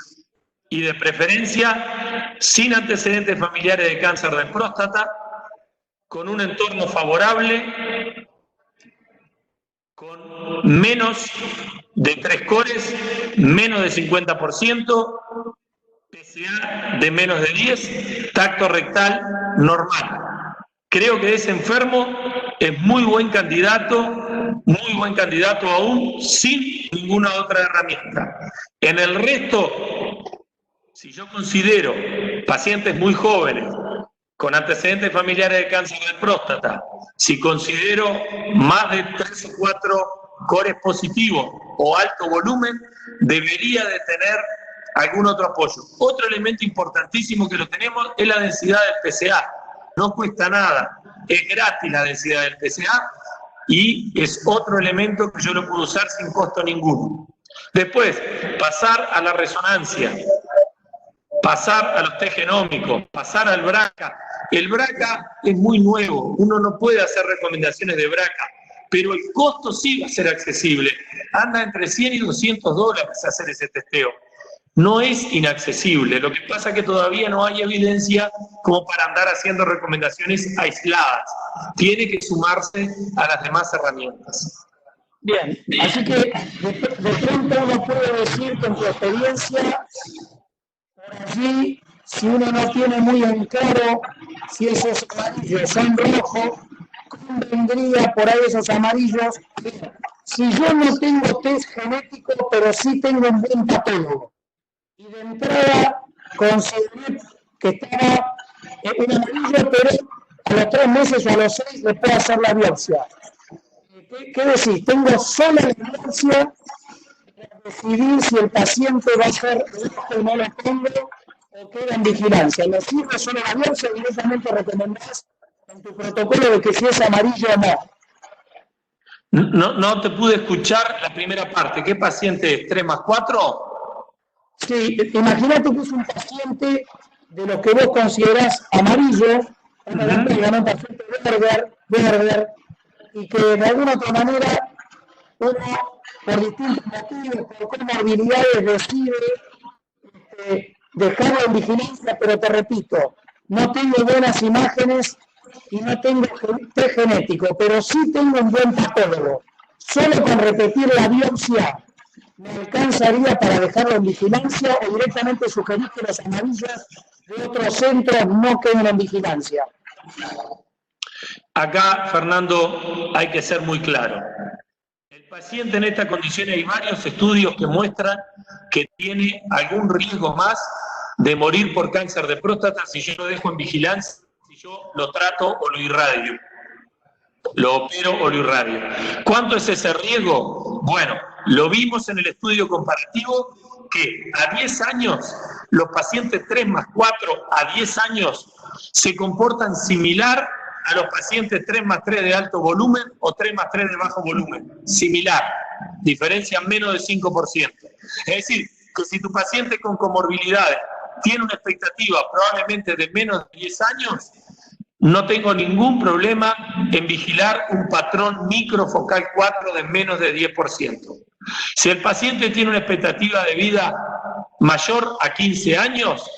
S1: y de preferencia sin antecedentes familiares de cáncer de próstata, con un entorno favorable, con menos de 3 cores, menos de 50%, PSA de menos de 10, tacto rectal normal. Creo que ese enfermo es muy buen candidato aún sin ninguna otra herramienta. En el resto, si yo considero pacientes muy jóvenes, con antecedentes familiares de cáncer de próstata, si considero más de 3 o 4 cores positivos o alto volumen, debería de tener algún otro apoyo. Otro elemento importantísimo que lo tenemos es la densidad del PSA. No cuesta nada, es gratis la densidad del PSA y es otro elemento que yo lo puedo usar sin costo ninguno. Después, pasar a la resonancia, pasar a los test genómicos, pasar al BRCA. El BRCA es muy nuevo, uno no puede hacer recomendaciones de BRCA, pero el costo sí va a ser accesible. Anda entre $100 y $200 hacer ese testeo. No es inaccesible, lo que pasa es que todavía no hay evidencia como para andar haciendo recomendaciones aisladas. Tiene que sumarse a las demás herramientas.
S4: Bien, así que de pronto uno puede decir que en tu experiencia, por allí, si uno no tiene muy en claro si esos amarillos son rojos, convendría por ahí esos amarillos. Si yo no tengo test genético, pero sí tengo un buen patólogo, y de entrada consideré que estaba un amarillo, pero a los 3 meses o a los 6 le puedo hacer la biopsia. ¿Qué decís? Tengo sola la biopsia para decidir si el paciente va a ser rojo o no lo tengo o queda en vigilancia. ¿Le sirve solo la biopsia o directamente recomendás en tu protocolo de que si es amarillo o no?
S1: No te pude escuchar la primera parte. ¿Qué paciente es? ¿3+4?
S4: Sí, imagínate que es un paciente de los que vos considerás amarillo, un paciente verde, y que de alguna otra manera uno, por distintos motivos, por comorbilidades, decide dejarlo en vigilancia, pero te repito, no tengo buenas imágenes y no tengo test genético, pero sí tengo un buen patólogo. Solo con repetir la biopsia me alcanzaría para dejarlo en vigilancia o directamente sugerir que los amarillos de otros centros no queden en vigilancia.
S1: Acá, Fernando, hay que ser muy claro. El paciente en esta condición, hay varios estudios que muestran que tiene algún riesgo más de morir por cáncer de próstata si yo lo dejo en vigilancia, si yo lo trato o lo irradio, lo opero o lo irradio. ¿Cuánto es ese riesgo? Bueno, lo vimos en el estudio comparativo que a 10 años, los pacientes 3+4 a 10 años se comportan similar a los pacientes 3+3 de alto volumen o 3+3 de bajo volumen. Similar. Diferencia menos de 5%. Es decir, que si tu paciente con comorbilidades tiene una expectativa probablemente de menos de 10 años, no tengo ningún problema en vigilar un patrón microfocal 4 de menos de 10%. Si el paciente tiene una expectativa de vida mayor a 15 años,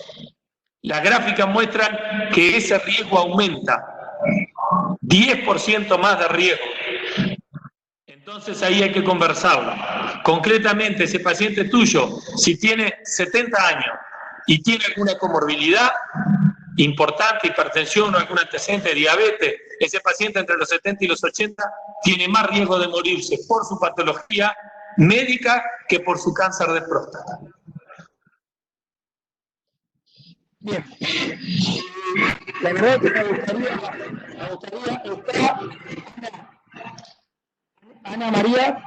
S1: las gráficas muestran que ese riesgo aumenta. 10% más de riesgo. Entonces ahí hay que conversarlo. Concretamente, ese paciente tuyo, si tiene 70 años y tiene alguna comorbilidad importante, hipertensión o algún antecedente de diabetes, ese paciente entre los 70 y los 80 tiene más riesgo de morirse por su patología médica que por su cáncer de próstata.
S4: Bien. La verdad que me gustaría estar Ana María.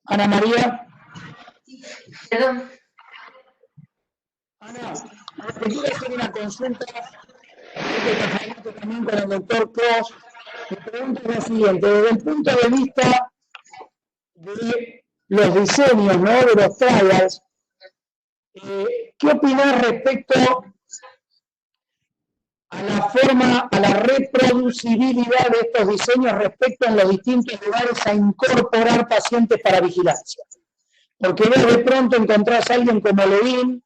S4: Ana María.
S6: Perdón.
S4: Ana, te quiero hacer una consulta también con el doctor Cross. Mi pregunta es la siguiente: desde el punto de vista de los diseños, ¿no?, de los trials, ¿qué opinás respecto a la forma, a la reproducibilidad de estos diseños respecto en los distintos lugares a incorporar pacientes para vigilancia? Porque vos de pronto encontrás a alguien como Levin,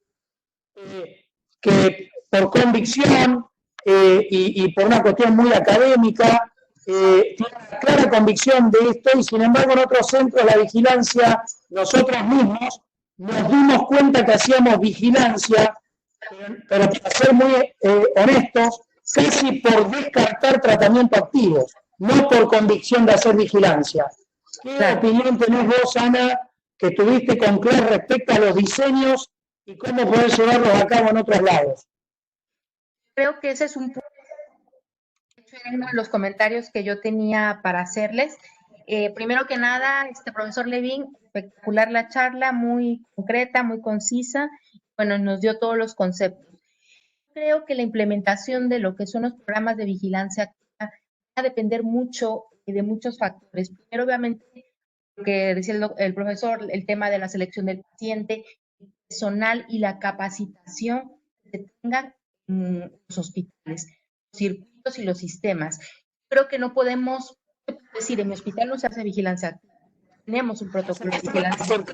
S4: que por convicción y por una cuestión muy académica tiene una clara convicción de esto y sin embargo en otros centros la vigilancia, nosotros mismos nos dimos cuenta que hacíamos vigilancia, pero para ser muy honestos, casi por descartar tratamientos activos, no por convicción de hacer vigilancia. ¿Qué opinión tenés vos, Ana, que tuviste con Claire respecto a los diseños y cómo poder llevarlos a cabo en otros lados?
S6: Creo que ese es un punto, era uno de los comentarios que yo tenía para hacerles. Primero que nada, profesor Levin, espectacular la charla, muy concreta, muy concisa, bueno, nos dio todos los conceptos. Creo que la implementación de lo que son los programas de vigilancia va a depender mucho de muchos factores. Primero, obviamente, lo que decía el profesor, el tema de la selección del paciente, el personal y la capacitación que tengan los hospitales, los circuitos y los sistemas. Creo que no podemos decir, en mi hospital no se hace vigilancia activa. Tenemos un protocolo de vigilancia.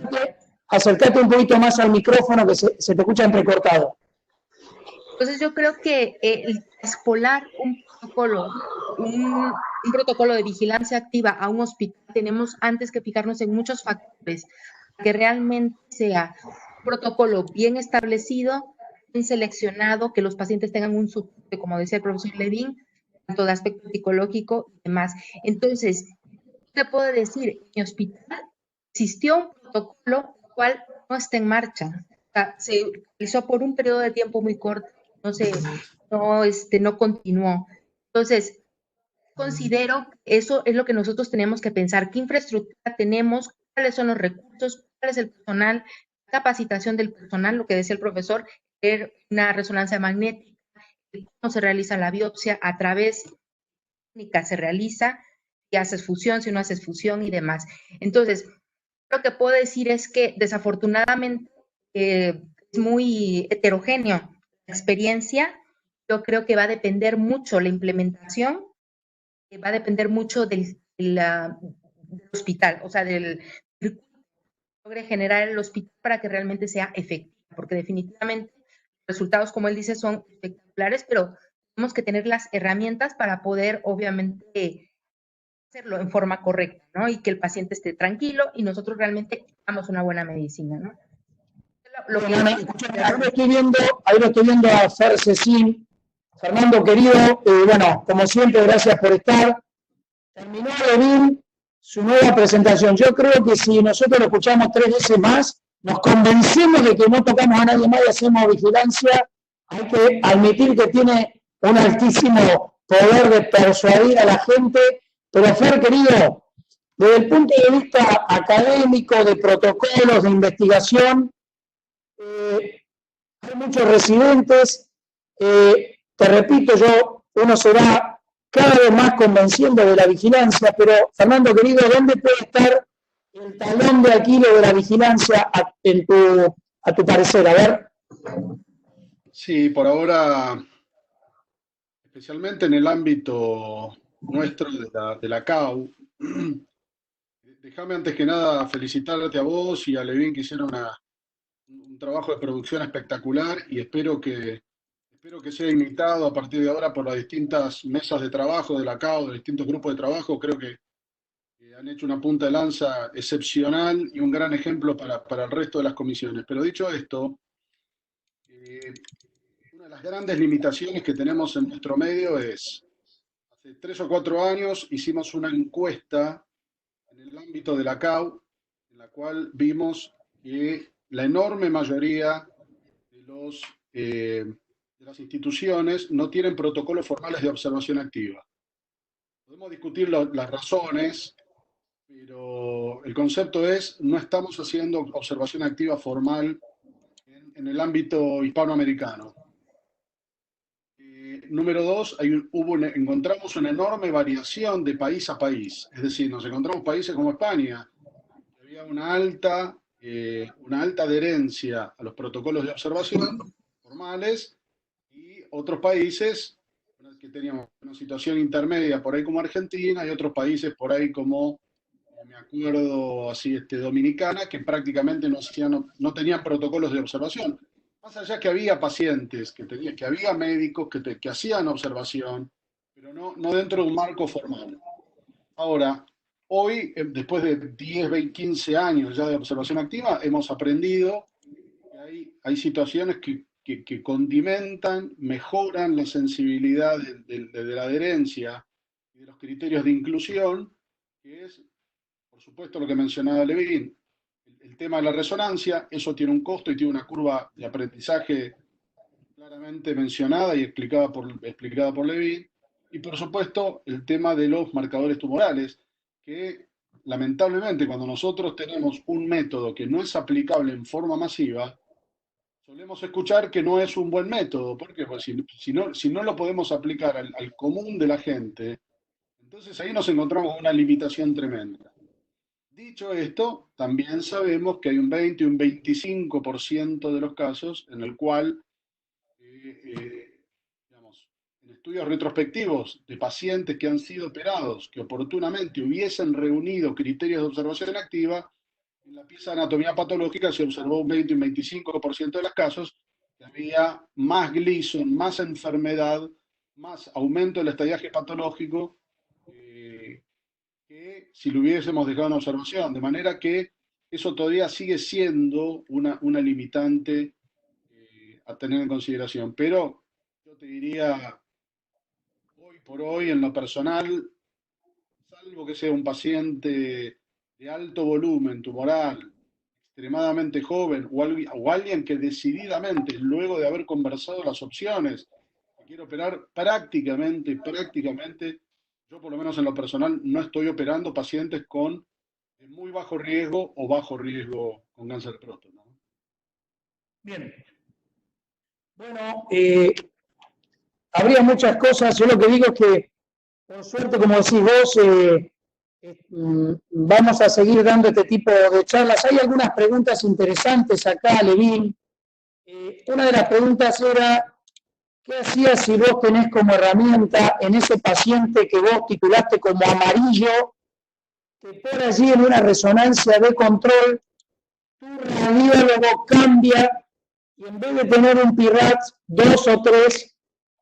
S4: Acércate un poquito más al micrófono que se te escucha entrecortado.
S6: Entonces yo creo que expolar un protocolo de vigilancia activa a un hospital, tenemos antes que fijarnos en muchos factores, que realmente sea un protocolo bien establecido, bien seleccionado, que los pacientes tengan un soporte, como decía el profesor Levin, tanto de aspecto psicológico y demás. Entonces, ¿qué puedo decir? En mi hospital existió un protocolo cual no está en marcha. O sea, se realizó por un periodo de tiempo muy corto, no continuó. Entonces, considero que eso es lo que nosotros tenemos que pensar. ¿Qué infraestructura tenemos? ¿Cuáles son los recursos? ¿Cuál es el personal? Capacitación del personal, lo que decía el profesor, una resonancia magnética, cómo se realiza la biopsia, a través de técnica se realiza, si haces fusión, si no haces fusión y demás. Entonces, lo que puedo decir es que desafortunadamente es muy heterogéneo la experiencia. Yo creo que va a depender mucho la implementación, va a depender mucho del hospital, o sea, del circuito que logre generar el hospital para que realmente sea efectivo, porque definitivamente los resultados, como él dice, son espectaculares, pero tenemos que tener las herramientas para poder, obviamente, hacerlo en forma correcta, ¿no? Y que el paciente esté tranquilo y nosotros realmente damos una buena medicina, ¿no?
S4: Ahí lo estoy viendo a Fer Cecín. Fernando, querido, bueno, como siempre, gracias por estar. Terminó Levin su nueva presentación. Yo creo que si nosotros lo escuchamos 3 veces más, nos convencemos de que no tocamos a nadie más y hacemos vigilancia. Hay que admitir que tiene un altísimo poder de persuadir a la gente. Pero Fer, querido, desde el punto de vista académico, de protocolos, de investigación, hay muchos residentes. Te repito, uno se va cada vez más convenciendo de la vigilancia, pero Fernando, querido, ¿dónde puede estar el talón de Aquiles de la vigilancia a tu parecer? A ver.
S2: Sí, por ahora, especialmente en el ámbito nuestro de la CAU, déjame antes que nada felicitarte a vos y a Levin, que hicieron un trabajo de producción espectacular, y espero que sea imitado a partir de ahora por las distintas mesas de trabajo de la CAU, de distintos grupos de trabajo. Creo que han hecho una punta de lanza excepcional y un gran ejemplo para el resto de las comisiones. Pero dicho esto, una de las grandes limitaciones que tenemos en nuestro medio es, hace 3 o 4 años hicimos una encuesta en el ámbito de la CAU, en la cual vimos que la enorme mayoría de las instituciones no tienen protocolos formales de observación activa. Podemos discutir las razones, pero el concepto es, no estamos haciendo observación activa formal en el ámbito hispanoamericano. Número 2, encontramos una enorme variación de país a país. Es decir, nos encontramos países como España, que había una alta adherencia a los protocolos de observación formales, y otros países que teníamos una situación intermedia por ahí como Argentina, y otros países por ahí como, me acuerdo así, Dominicana, que prácticamente no tenían protocolos de observación. Más allá que había pacientes, que había médicos que hacían observación, pero no dentro de un marco formal. Ahora, hoy, después de 10, 20, 15 años ya de observación activa, hemos aprendido que hay situaciones que condimentan, mejoran la sensibilidad de la adherencia y de los criterios de inclusión, que es, por supuesto, lo que mencionaba Levin, el tema de la resonancia. Eso tiene un costo y tiene una curva de aprendizaje claramente mencionada y explicada por Levin. Y por supuesto, el tema de los marcadores tumorales, que lamentablemente cuando nosotros tenemos un método que no es aplicable en forma masiva, solemos escuchar que no es un buen método. ¿Por qué? Porque si no lo podemos aplicar al común de la gente, entonces ahí nos encontramos con una limitación tremenda. Dicho esto, también sabemos que hay un 20 y un 25% de los casos en el cual, digamos, en estudios retrospectivos de pacientes que han sido operados, que oportunamente hubiesen reunido criterios de observación activa, en la pieza de anatomía patológica se observó un 20 y un 25% de los casos que había más Gleason, más enfermedad, más aumento del estadiaje patológico, que si lo hubiésemos dejado en observación. De manera que eso todavía sigue siendo una limitante a tener en consideración. Pero yo te diría, hoy por hoy, en lo personal, salvo que sea un paciente de alto volumen tumoral, extremadamente joven, o alguien que decididamente, luego de haber conversado las opciones, que quiere operar prácticamente, yo por lo menos en lo personal no estoy operando pacientes con muy bajo riesgo o bajo riesgo con cáncer de próstata, ¿no?
S4: Bien. Bueno, habría muchas cosas. Yo lo que digo es que, por suerte, como decís vos, vamos a seguir dando este tipo de charlas. Hay algunas preguntas interesantes acá, Levin. Una de las preguntas era, ¿qué hacías si vos tenés como herramienta en ese paciente que vos titulaste como amarillo, que por allí en una resonancia de control, tu radiólogo cambia y en vez de tener un PIRAT 2 o 3,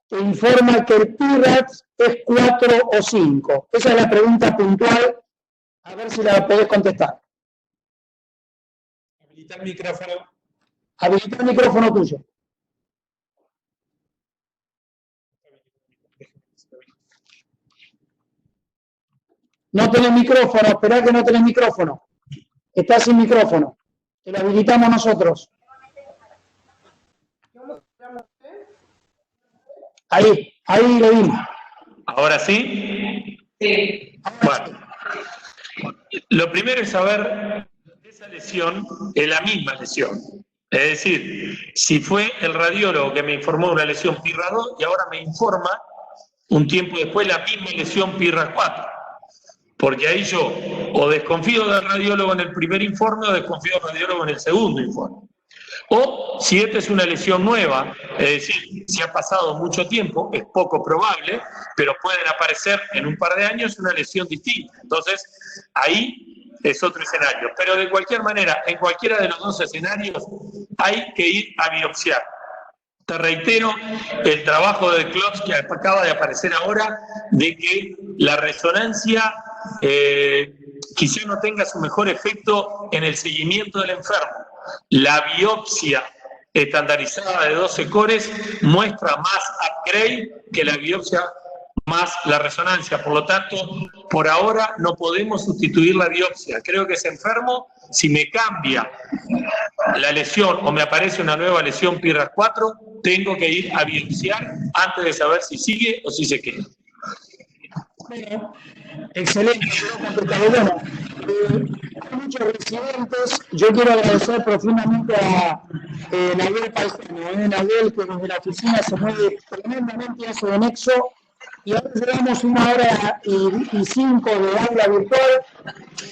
S4: te informa que el PIRAT es 4 o 5? Esa es la pregunta puntual, a ver si la podés contestar.
S1: Habilita el micrófono.
S4: Habilita el micrófono tuyo. No tenés micrófono, esperá que no tenés micrófono. Estás sin micrófono. Te lo habilitamos nosotros. Ahí le dimos.
S1: ¿Ahora sí? Sí. Bueno, lo primero es saber si esa lesión es la misma lesión. Es decir, si fue el radiólogo que me informó de una lesión PIRA2 y ahora me informa un tiempo después la misma lesión PIRA4. Porque ahí yo o desconfío del radiólogo en el primer informe o desconfío del radiólogo en el segundo informe. O si esta es una lesión nueva, es decir, si ha pasado mucho tiempo, es poco probable, pero pueden aparecer en un par de años una lesión distinta. Entonces, ahí es otro escenario. Pero de cualquier manera, en cualquiera de los dos escenarios, hay que ir a biopsiar. Te reitero el trabajo de Klotz que acaba de aparecer ahora, de que la resonancia quizá no tenga su mejor efecto en el seguimiento del enfermo. La biopsia estandarizada de 12 cores muestra más upgrade que la biopsia más la resonancia. Por lo tanto, por ahora no podemos sustituir la biopsia. Creo que ese enfermo, si me cambia la lesión o me aparece una nueva lesión PIRA4, tengo que ir a biopsiar antes de saber si sigue o si se queda.
S4: Bueno, excelente. Bueno, hay muchos residentes. Yo quiero agradecer profundamente a Nahuel Paisano, Nahuel, que desde la oficina se mueve tremendamente a su nexo. Y ahora llevamos 1 hora y 5 de aula virtual.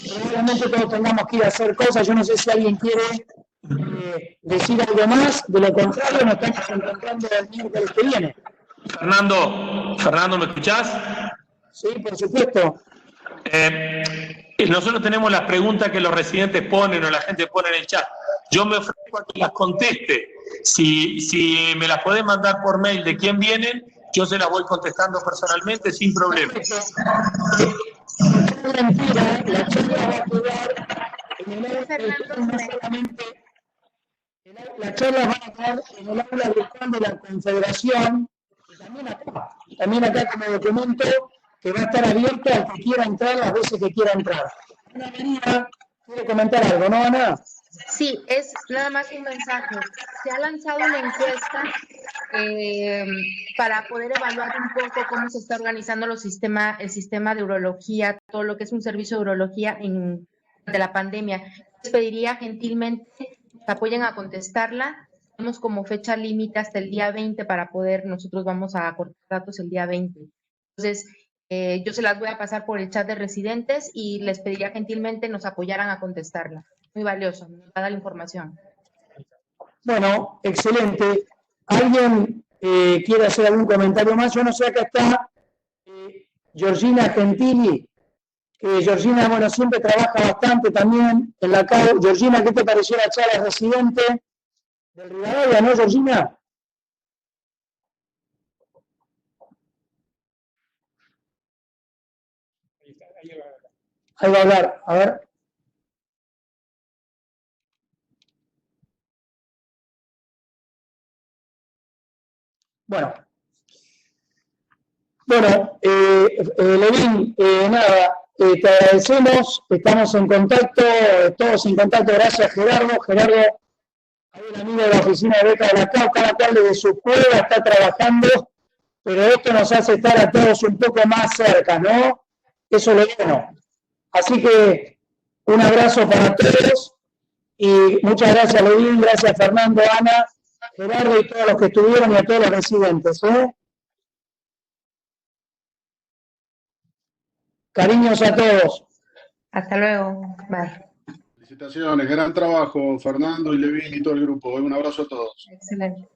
S4: Probablemente todos tengamos que ir a hacer cosas. Yo no sé si alguien quiere decir algo más. De lo contrario, nos estamos encontrando el miércoles que viene.
S1: Fernando, ¿me escuchás?
S4: Sí, por supuesto.
S1: Nosotros tenemos las preguntas que los residentes ponen o la gente pone en el chat. Yo me ofrezco a que las conteste. Si me las podés mandar por mail de quién vienen, yo se las voy contestando personalmente sin problema.
S4: La charla va a quedar en el aula, no solamente, la charla va a quedar en el aula virtual de la Confederación, y también acá como documento que va a estar abierto al que quiera entrar las veces que quiera entrar. Ana María quiere comentar algo, ¿no, Ana?
S6: Sí, es nada más un mensaje. Se ha lanzado una encuesta para poder evaluar un poco cómo se está organizando el sistema de urología, todo lo que es un servicio de urología de la pandemia. Les pediría gentilmente que apoyen a contestarla. Tenemos como fecha límite hasta el día 20 para poder, nosotros vamos a cortar datos el día 20. Entonces, yo se las voy a pasar por el chat de residentes y les pediría gentilmente nos apoyaran a contestarla. Muy valioso, nos va a dar la información.
S4: Bueno, excelente. ¿Alguien quiere hacer algún comentario más? Yo no sé, acá está Georgina Gentili, que Georgina, bueno, siempre trabaja bastante también en la CAU. Georgina, ¿qué te pareció la charla residente del Rivadavia, no, Georgina? Ahí va a hablar, a ver. Bueno, Levín, nada, te agradecemos, estamos en contacto, todos en contacto, gracias Gerardo. Gerardo, hay un amigo de la oficina de beca de la CAU, cada cual desde su cueva está trabajando, pero esto nos hace estar a todos un poco más cerca, ¿no? Eso es lo bueno. Así que un abrazo para todos y muchas gracias Levín, gracias Fernando, Ana, Gerardo y todos los que estuvieron y a todos los residentes, ¿eh? Cariños a todos.
S6: Hasta luego. Bye.
S2: Felicitaciones, gran trabajo, Fernando y Levín y todo el grupo. Un abrazo a todos.
S6: Excelente.